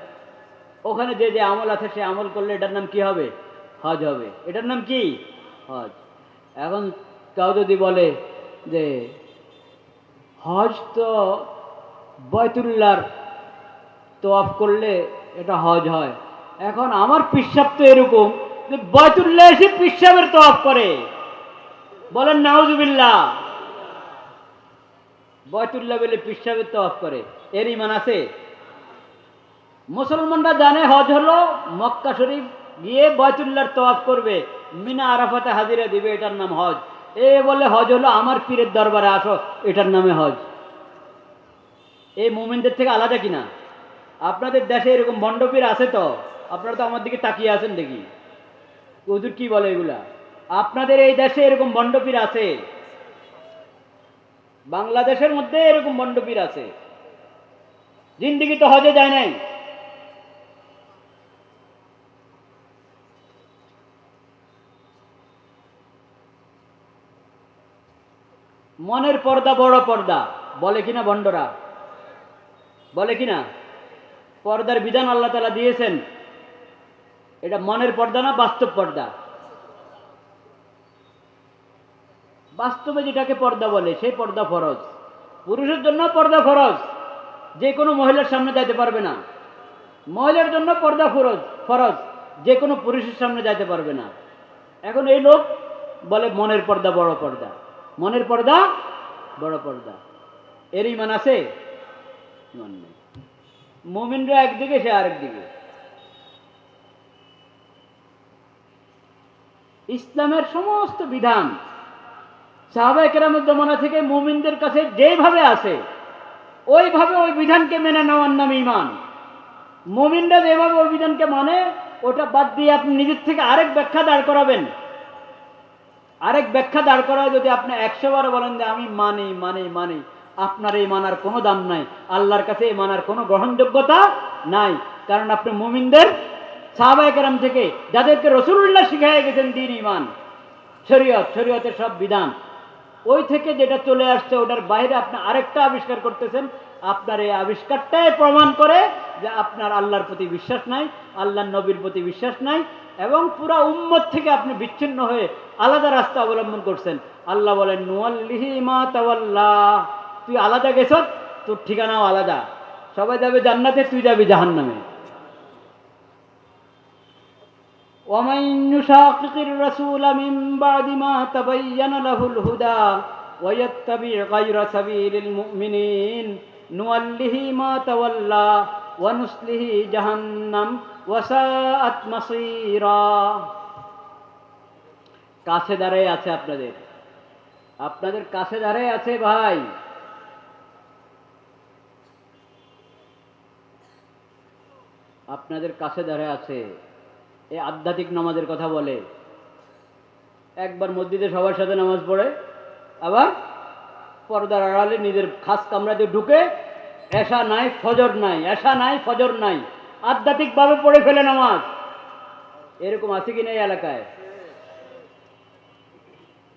S1: ওখানে যে যে আমল আছে সে আমল করলে এটার নাম কি হবে? হজ হবে। এটার নাম কি? হজ। এখন কেউ যদি বলে যে হজ তো বাইতুল্লাহর তওয়াফ করলে এটা হজ হয়, এখন আমার পিশাব তো এরকম যে বাইতুল্লাহ এসে পিশাবের তওয়াফ করে, বলেন নাউজুবিল্লাহ। বাইতুল্লাহ বলে পিশাবের তওয়াফ করে, এর ঈমান আছে? মুসলমানরা জানে হজ হলো মক্কা শরীফ গিয়ে বাইতুল্লাহর তওয়াফ করবে, মিনা আরাফাতে হাজিরা দিবে, এটার নাম হজ। এ বলে হজ হলো আমার পীরের দরবারে আসো, এটার নামে হজ। এই মুমিনদের থেকে আলাদা কিনা? আপনাদের দেশে এরকম ভণ্ডপীর আছে তো? আপনারা তো আমার দিকে তাকিয়ে আছেন দেখি, হুজুর কি বলে এগুলা? আপনাদের এই দেশে এরকম ভণ্ডপীর আছে, বাংলাদেশের মধ্যে এরকম ভণ্ডপীর আছে। জিন্দিগি তো হজে যায় নাই। মনের পর্দা বড় পর্দা বলে কিনা ভণ্ডরা? বলে কিনা? পর্দার বিধান আল্লাহ তাআলা দিয়েছেন, এটা মনের পর্দা না বাস্তব পর্দা? বাস্তবে যেটাকে পর্দা বলে সেই পর্দা ফরজ। পুরুষের জন্য পর্দা ফরজ, যে কোনো মহিলার সামনে যাইতে পারবে না। মহিলার জন্য পর্দা ফরজ ফরজ, যে কোনো পুরুষের সামনে যাইতে পারবে না। এখন এই লোক বলে মনের পর্দা বড় পর্দা, মনের পর্দা বড় পর্দা। এর ঈমান আছে? ঈমান নেই। মুমিনরা একদিকে, সে আরেকদিকে। ইসলামের সমস্ত বিধান সাহাবায়ে কেরামের জমানা থেকে মুমিনদের কাছে যেভাবে আছে ওইভাবে ওই বিধানকে মেনে নেওয়ার নাম ঈমান। মুমিনরা যেভাবে ওই বিধানকে মানে, ওটা বাদ দিয়ে আপনি নিজের থেকে আরেক ব্যাখ্যা দাঁড় করাবেন, আরেক ব্যাখ্যা দাঁড় করায় যদি আপনি 100 বার বলেন যে আমি মানি মানি মানি, আপনার এই মানার কোনো দাম নাই, আল্লাহর কাছে এই মানার কোনো গ্রহণযোগ্যতা নাই। কারণ আপনি মুমিনদের সাহাবায়ে কেরাম থেকে যাদেরকে রাসূলুল্লাহ শিখাইয়া গেছেন দ্বীন, ঈমান, শরীয়ত, শরীয়তের সব বিধান, ওই থেকে যেটা চলে আসছে ওটার বাইরে আপনি আরেকটা আবিষ্কার করতেছেন। আপনার এই আবিষ্কারটাই প্রমাণ করে যে আপনার আল্লাহর প্রতি বিশ্বাস নাই, আল্লাহর নবীর প্রতি বিশ্বাস নাই, এবং পুরা উম্মত থেকে আপনি বিচ্ছিন্ন হয়ে আলাদা রাস্তা অবলম্বন করছেন। আল্লাহ বলেন নুয়াল্লিহি মা তাওয়াল্লা, তুই আলাদা গেছ, তোর ঠিকানাও আলাদা। সবাই যাবে জান্নাতে, তুই যাবি জাহান্নামে। ومن يشاقق الرسول من بعد ما تبين له الهدى ويتبع غير سبيل المؤمنين نوله ما تولى ونصله جهنم وساءت مصيرا। কাছে দাঁড়ায় আছে আপনাদের, আপনাদের কাছে দাঁড়ায় আছে ভাই। আপনাদের কাছে দাঁড়ায় আছে। এই আধ্যাত্মিক নামাজের কথা বলে, একবার মসজিদে সবার সাথে নামাজ পড়ে, আবার পর্দার আড়ালে নিজের খাস কামরাতে ঢুকে এশা নাই ফজর নাই, এশা নাই ফজর নাই, আধ্যাত্মিকভাবে পড়ে ফেলে নামাজ। এরকম আছে কিনা এই এলাকায়?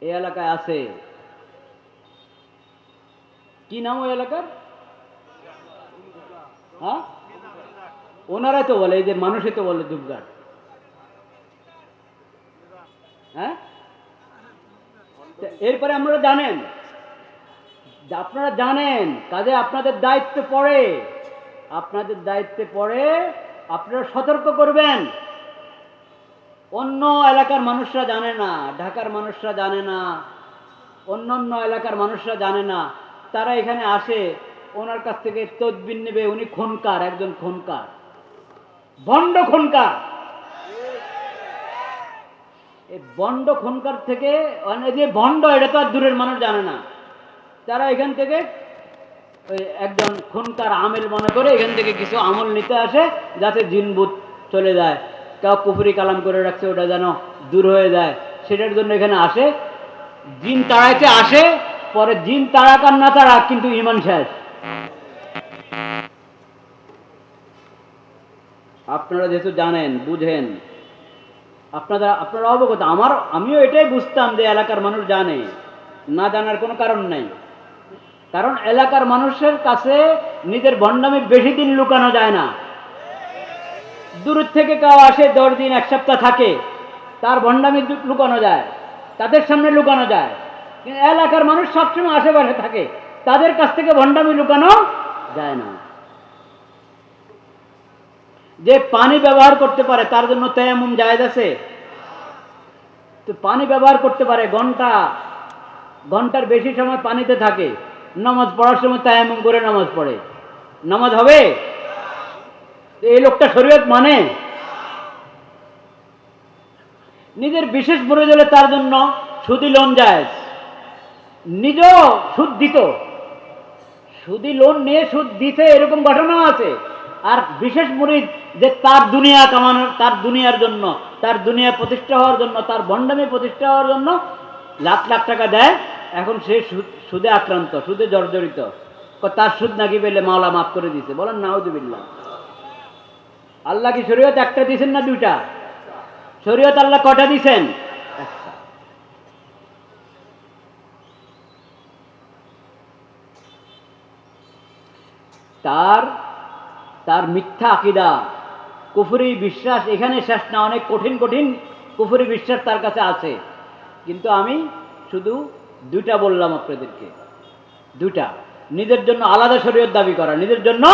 S1: এই এলাকায় আছে। কি নাম ওই এলাকার? হ্যাঁ, ওনারাই তো বলে, এই যে মানুষই তো বলে ধূপঘাট। হ্যাঁ, এরপরে আপনারা জানেন কাজে আপনাদের দায়িত্ব পড়ে, আপনাদের দায়িত্বে পড়ে আপনারা সতর্ক করবেন। অন্য এলাকার মানুষরা জানে না, ঢাকার মানুষরা জানে না, অন্য এলাকার মানুষরা জানে না। তারা এখানে আসে, ওনার কাছ থেকে তদবির নেবে। উনি খুনকার, একজন খুনকার, ভণ্ড খুনকার। এই ভণ্ড খুনকার থেকে, যে ভণ্ড এটা তো আর দূরের মানুষ জানে না, তারা এখান থেকে ওই একজন খুনকার আমেল মনে করে এখান থেকে কিছু আমল নিতে আসে, যাতে জিনভূত চলে যায়। কেউ কুফরি কালাম করে রাখছে, ওটা যেন দূর হয়ে যায়, সেটার জন্য এখানে আসে। জিন তাড়াইতে আসে, পরে জিন তাড়াক আর না তাড়াক, কিন্তু ঈমান শেষ। আপনারা যেহেতু জানেন, বুঝেন, আপনারা অবগত। আমিও এটাই বুঝতাম যে এলাকার মানুষ জানে, না জানার কোনো কারণ নাই। কারণ এলাকার মানুষের কাছে নিজের ভণ্ডামি বেশি দিন লুকানো যায় না। দূর থেকে কেউ আসে, 10 দিন 1 সপ্তাহ থাকে, তার ভণ্ডামি লুকানো যায়, তাদের সামনে লুকানো যায়। কিন্তু এলাকার মানুষ সবসময় আশেপাশে থাকে, তাদের কাছ থেকে ভণ্ডামি লুকানো যায় না। যে পানি ব্যবহার করতে পারে তার জন্য তায়াম্মুম জায়েজ আছে। তো পানি ব্যবহার করতে পারে, ঘন্টার বেশি সময় পানিতে থাকে, নামাজ পড়ার সময় তায়াম্মুম করে নামাজ পড়ে, নামাজ হবে? এই লোকটা শরীয়ত মানে? নিজের বিশেষ প্রয়োজনে তার জন্য সুদি লোন যায়, নিজেও সুদ দিত, সুদি লোন নিয়ে সুদ দিতে, এরকম ঘটনা আছে। আর বিশেষ মুরিদ যে তার দুনিয়া কামানোর, তার দুনিয়ার জন্য, তার দুনিয়া প্রতিষ্ঠা হওয়ার জন্য, তার ভণ্ডামি প্রতিষ্ঠা হওয়ার জন্য লাখ লাখ টাকা দেয়, এখন সে সুদে আক্রান্ত, সুদে জর্জরিত। তার সুদ নাকি পেলে মাওলা মাফ করে দিছে। বলেন নাউজুবিল্লাহ। আল্লাহ কি শরীয়ত একটা দিয়েছেন না দুইটা? শরীয়ত আল্লাহ কটা দিয়েছেন? একটা। তার মিথ্যা আকীদা, কুফরি বিশ্বাস এখানে শেষ না, অনেক কঠিন কঠিন কুফরি বিশ্বাস তার কাছে আছে। কিন্তু আমি শুধু দুইটা বললাম আপনাদেরকে, দুইটা। নিজের জন্য আলাদা শরীয়ত দাবি করা, নিজের জন্য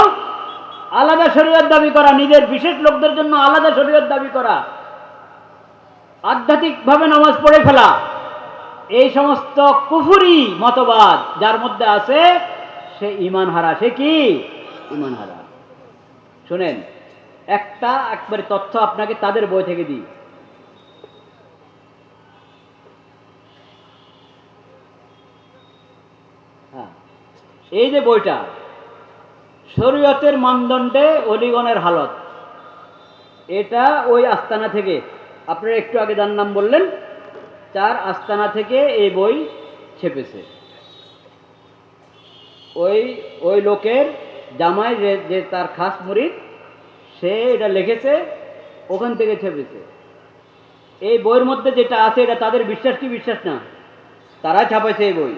S1: আলাদা শরীয়ত দাবি করা, নিজের বিশেষ লোকদের জন্য আলাদা শরীয়ত দাবি করা, আধ্যাত্মিকভাবে নামাজ পড়ে ফেলা, এই সমস্ত কুফরি মতবাদ যার মধ্যে আছে সে ঈমান হারা। সে কি? ঈমান হারা। শুনেন, একবারে তথ্য আপনাকে তাদের বই থেকে দিই। হ্যাঁ, এই যে বইটা, শরীয়তের মানদণ্ডে অলিগণের হালত, এটা ওই আস্তানা থেকে, আপনারা একটু আগে যার নাম বললেন, তার আস্তানা থেকে এই বই ছেপেছে। ওই লোকের জামাই যে তার খাস মুরিদ, সে এটা লিখেছে, ওখান থেকে ছেপেছে। এই বইয়ের মধ্যে যেটা আছে এটা তাদের বিশ্বাস কি বিশ্বাস না? তারা ছাপাইছে এই বই।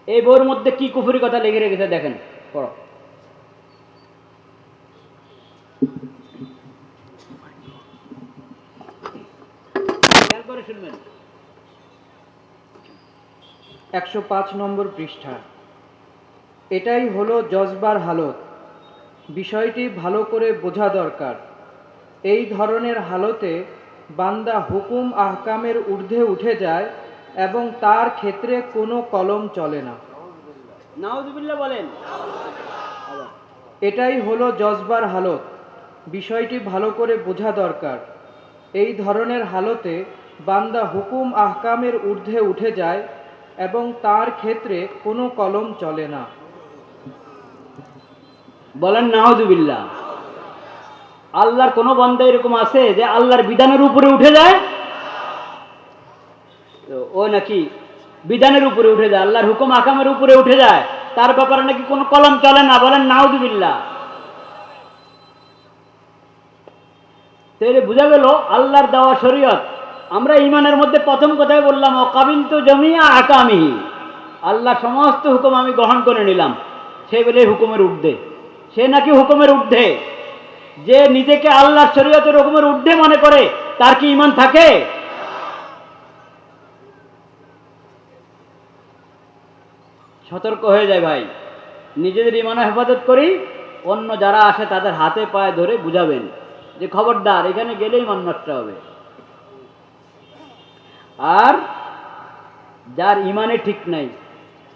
S1: এই বইয়ের মধ্যে কি কুফরি কথা লিখে রেখেছে দেখেন, পড়ো। শুনবেন।
S2: 105 নম্বর পৃষ্ঠা। এটাই হলো জজবার হালত, বিষয়টি ভালো করে বোঝা দরকার। এই ধরনের হালতে বান্দা হুকুম আহকামের ঊর্ধ্বে উঠে যায় এবং তার ক্ষেত্রে কোনো কলম চলে না।
S1: নাউজুবিল্লাহ বলেন।
S2: এটাই হলো জজবার হালত, বিষয়টি ভালো করে বোঝা দরকার। এই ধরনের হালতে বান্দা হুকুম আহকামের ঊর্ধ্বে উঠে যায় এবং তার ক্ষেত্রে কোনো কলম চলে না।
S1: বলেন নাউজুবিল্লাহ। আল্লাহর কোন বান্দা এরকম আছে যে আল্লাহর বিধানের উপরে উঠে যায়? ও নাকি বিধানের উপরে উঠে যায়, আল্লাহর হুকুম আহকামের উপরে উঠে যায়, তার ব্যাপারে নাকি কোনো কলম চলে না। বলেন নাউজুবিল্লাহ। তাহলে বোঝা গেল আল্লাহর দেওয়া শরীয়ত। আমরা ঈমানের মধ্যে প্রথম কথাই বললাম, ওয়াকাবিলতু জামিআ আহকামিহি, আল্লাহ সমস্ত হুকুম আমি গ্রহণ করে নিলাম। সে বলে হুকুমের ঊর্ধ্বে, সে নাকি হুকুমের ঊর্ধ্বে। যে নিজেকে আল্লাহর শরীয়তের হুকুমের ঊর্ধ্বে মনে করে, তার কি ঈমান থাকে? সতর্ক হয়ে যায় ভাই, নিজেদের ঈমানের হেফাজত করি, অন্য যারা আসে তাদের হাতে পায়ে ধরে বুঝাবেন যে খবরদার, এখানে গেলেই মান নষ্ট হবে। আর যার ঈমানে ঠিক নাই,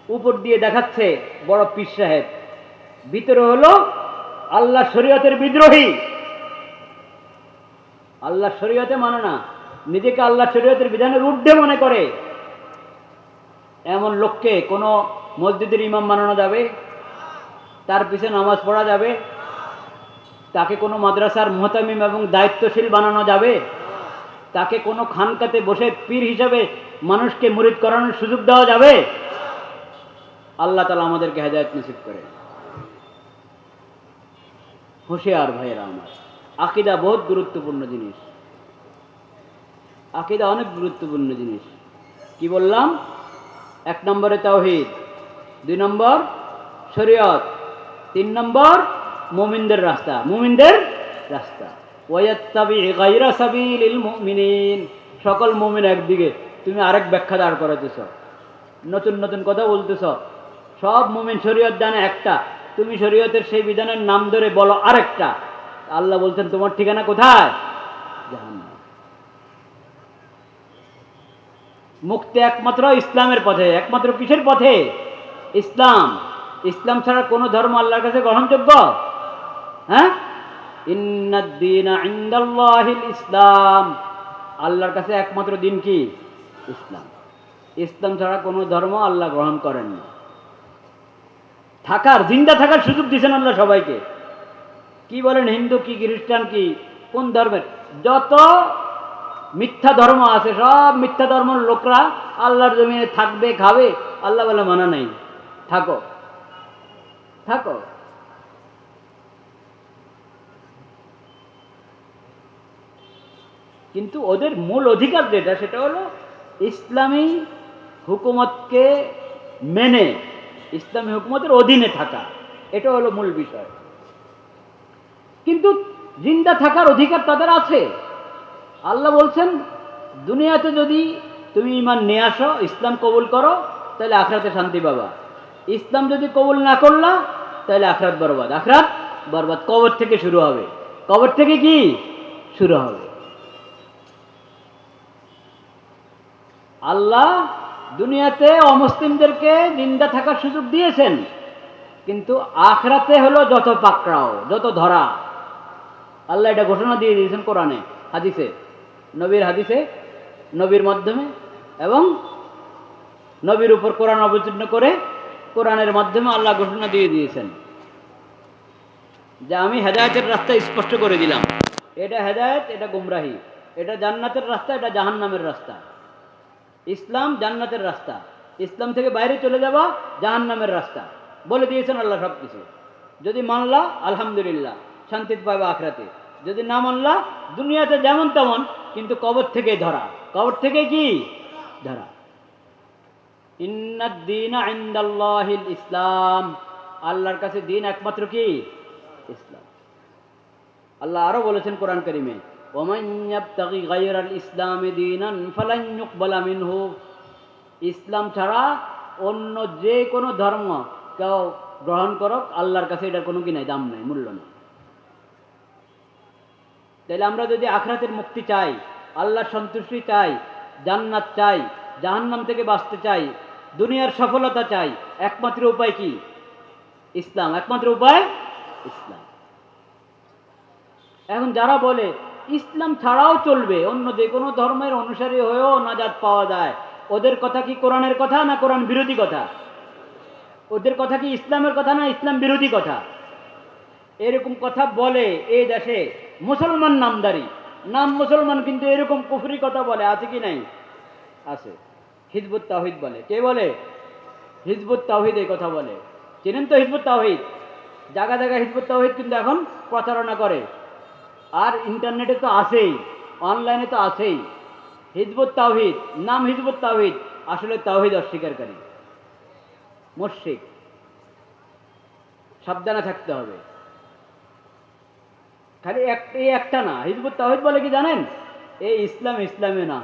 S1: উপর দিয়ে দেখাচ্ছে বড় পীর সাহেব, ভিতরে হলো আল্লাহ শরীয়তের বিদ্রোহী। আল্লাহ শরীয়তে মানে না, নিজেকে আল্লাহ শরীয়তের বিধানের ঊর্ধ্বে মনে করে, এমন লোককে কোনো মসজিদের ইমাম বানানো যাবে? তার পিছনে নামাজ পড়া যাবে? তাকে কোনো মাদ্রাসার মুহতামিম এবং দায়িত্বশীল বানানো যাবে? তাকে কোনো খানকাতে বসে পীর হিসাবে মানুষকে মুরিদ করানোর সুযোগ দেওয়া যাবে? আল্লাহ তাআলা আমাদেরকে হেদায়েত নসিব করে। হুঁশিয়ার ভাইয়েরা আমার, আকীদা বহুত গুরুত্বপূর্ণ জিনিস। আকীদা অনেক গুরুত্বপূর্ণ জিনিস। কি বললাম? 1 নম্বরে তাওহীদ, 2 নম্বর শরীয়ত, 3 নম্বর মুমিনদের রাস্তা। মুমিনদের রাস্তা, ওয়ায়াত্তাবি গায়রা সাবিলিল মুমিনিন, সকল মুমিন একদিকে, তুমি আরেক ব্যাখ্যা দাঁড় করাতেছ, নতুন নতুন কথা বলতেছ। সব মুমিন শরীয়ত জানে একটা, তুমি শরীয়তের সেই বিধানের নাম ধরে বলো আরেকটা। আল্লাহ বলছেন তোমার ঠিকানা কোথায়? জাহান্নাম। মুক্তি একমাত্র ইসলামের পথে। একমাত্র কিসের পথে? ইসলাম। ইসলাম ছাড়া কোনো ধর্ম আল্লাহর কাছে গ্রহণযোগ্য হ্যাঁ, ইন্নাদ-দীনা ইনদাল্লাহিল ইসলাম, আল্লাহর কাছে একমাত্র দিন কি? ইসলাম। ইসলাম ছাড়া কোনো ধর্ম আল্লাহ গ্রহণ করেন না। থাকার, জিন্দা থাকার সুযোগ দিয়েছেন আল্লাহ সবাইকে। কি বলেন, হিন্দু কি, খ্রিস্টান কি, কোন ধর্মের যত মিথ্যা ধর্ম আছে, সব মিথ্যা ধর্মের লোকরা আল্লাহর জমিনে থাকবে, খাবে। আল্লাহ বলে মানা নাই, থাকো থাকো। কিন্তু ওদের মূল অধিকার যেটা, সেটা হলো ইসলামী হুকুমতকে মেনে ইসলামী হুকুমতের অধীনে থাকা, এটা হলো মূল বিষয়। কিন্তু জিন্দা থাকার অধিকার তাদের আছে। আল্লাহ বলছেন, দুনিয়াতে যদি তুমি ঈমান নিয়ে আসো, ইসলাম কবুল করো, তাহলে আখিরাতে শান্তি পাবা। ইসলাম যদি কবুল না করলা, তাহলে আখিরাত বরবাদ। আখিরাত বরবাদ কবর থেকে শুরু হবে। কবর থেকে কি শুরু হবে? আল্লাহ দুনিয়াতে অমুসলিমদেরকে জিন্দা থাকার সুযোগ দিয়েছেন, কিন্তু আখিরাতে হলো যত পাকড়াও, যত ধরা। আল্লাহ এটা ঘোষণা দিয়ে দিয়েছেন কোরআনে, হাদিসে, নবীর হাদিসে, নবীর মাধ্যমে, এবং নবীর উপর কোরআন অবতীর্ণ করে কোরআনের মাধ্যমে আল্লাহ ঘোষণা দিয়ে দিয়েছেন যে আমি হেদায়েতের রাস্তা স্পষ্ট করে দিলাম। এটা হেদায়েত, এটা গুমরাহি, এটা জান্নাতের রাস্তা, এটা জাহান্নামের রাস্তা। ইসলাম জান্নাতের রাস্তা, ইসলাম থেকে বাইরে চলে যাওয়া জাহান্নামের রাস্তা, বলে দিয়েছেন আল্লাহ সব কিছু। যদি মানলা আলহামদুলিল্লাহ, শান্তিতে পাবে আখিরাতে। যদি না মানলা, দুনিয়াতে যেমন তেমন, কিন্তু কবর থেকে ধরা। কবর থেকে কি ধরা? ইন্নাদ-দীনা ইনদাল্লাহিল ইসলাম, আল্লাহর কাছে দিন একমাত্র কি? ইসলাম। আল্লাহ আরো বলেছেন কোরআন কারীমে, ওমান ইয়াবতাগি গায়রাল ইসলামি দীনান ফালান ইউকবালা মিনহু, ইসলাম ছাড়া অন্য যে কোনো ধর্ম কেউ গ্রহণ করুক, আল্লাহর কাছে এটার কোনো কি নাই, দাম নাই, মূল্য নেই। তাহলে আমরা যদি আখিরাতের মুক্তি চাই, আল্লাহর সন্তুষ্টি চাই, জান্নাত চাই, জাহান্নাম থেকে বাঁচতে চাই, দুনিয়ার সফলতা চাই, একমাত্র উপায় কি? ইসলাম। একমাত্র উপায় ইসলাম। এখন যারা বলে ইসলাম ছাড়াও চলবে, অন্য যে কোনো ধর্মের অনুসারী হয়েও নাজাত পাওয়া যায়, ওদের কথা কি কোরআনের কথা না কোরআন বিরোধী কথা? ওদের কথা কি ইসলামের কথা না ইসলাম বিরোধী কথা? এরকম কথা বলে এই দেশে মুসলমান নামদারি, নাম মুসলমান, কিন্তু এরকম কুফরি কথা বলে, আছে কি নাই? আছে। হিজবুত তাওহীদ বলে। কে বলে? হিজবুত তাওহীদ এই কথা বলে। চেনেন তো হিজবুত তাওহীদ? জায়গা জায়গায় হিজবুত তাওহীদ কিন্তু এখন প্রচারণা করে। আর ইন্টারনেটে তো আছেই, অনলাইনে তো আছেই। হিজবুত তাওহীদ, নাম হিজবুত তাওহীদ, আসলে তাওহীদ অস্বীকারী, মুশরিক। সাবধানে থাকতে হবে। খালি এই একটা না, হিজবুত তাওহীদ বলে কি জানেন? এই ইসলাম ইসলামে না।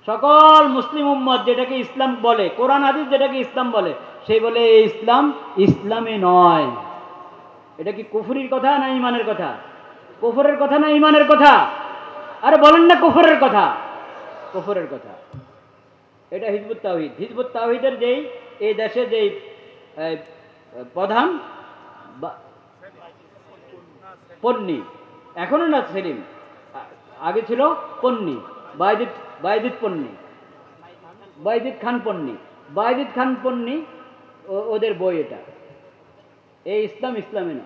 S1: সকল মুসলিম উম্মত যেটাকে ইসলাম বলে, কোরআন হাদিস যেটাকে ইসলাম বলে, সেই বলে এই ইসলাম ইসলামে নয়। এটা কি কুফরির কথা না ঈমানের কথা? কুফরের কথা না ঈমানের কথা? আরে বলেন না কুফরের কথা। কুফরের কথা। এটা হিজবুত তাওহীদ। হিজবুত তাওহীদের যেই এই দেশে যেই প্রধান পন্নী, এখনো না সেলিম, আগে ছিল পন্নী, বাইজিদ পন্নী, বাইজিদ খান পন্নী, বাইজিদ খান পন্নী, ওদের বই এটা। এই ইসলাম ইসলামে না।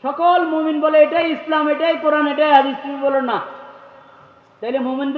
S1: সকল মুমিন বলে এটাই ইসলাম, এটাই কোরআন, এটাই হাদিস। তুমি বলো না, তাইলে মুমিন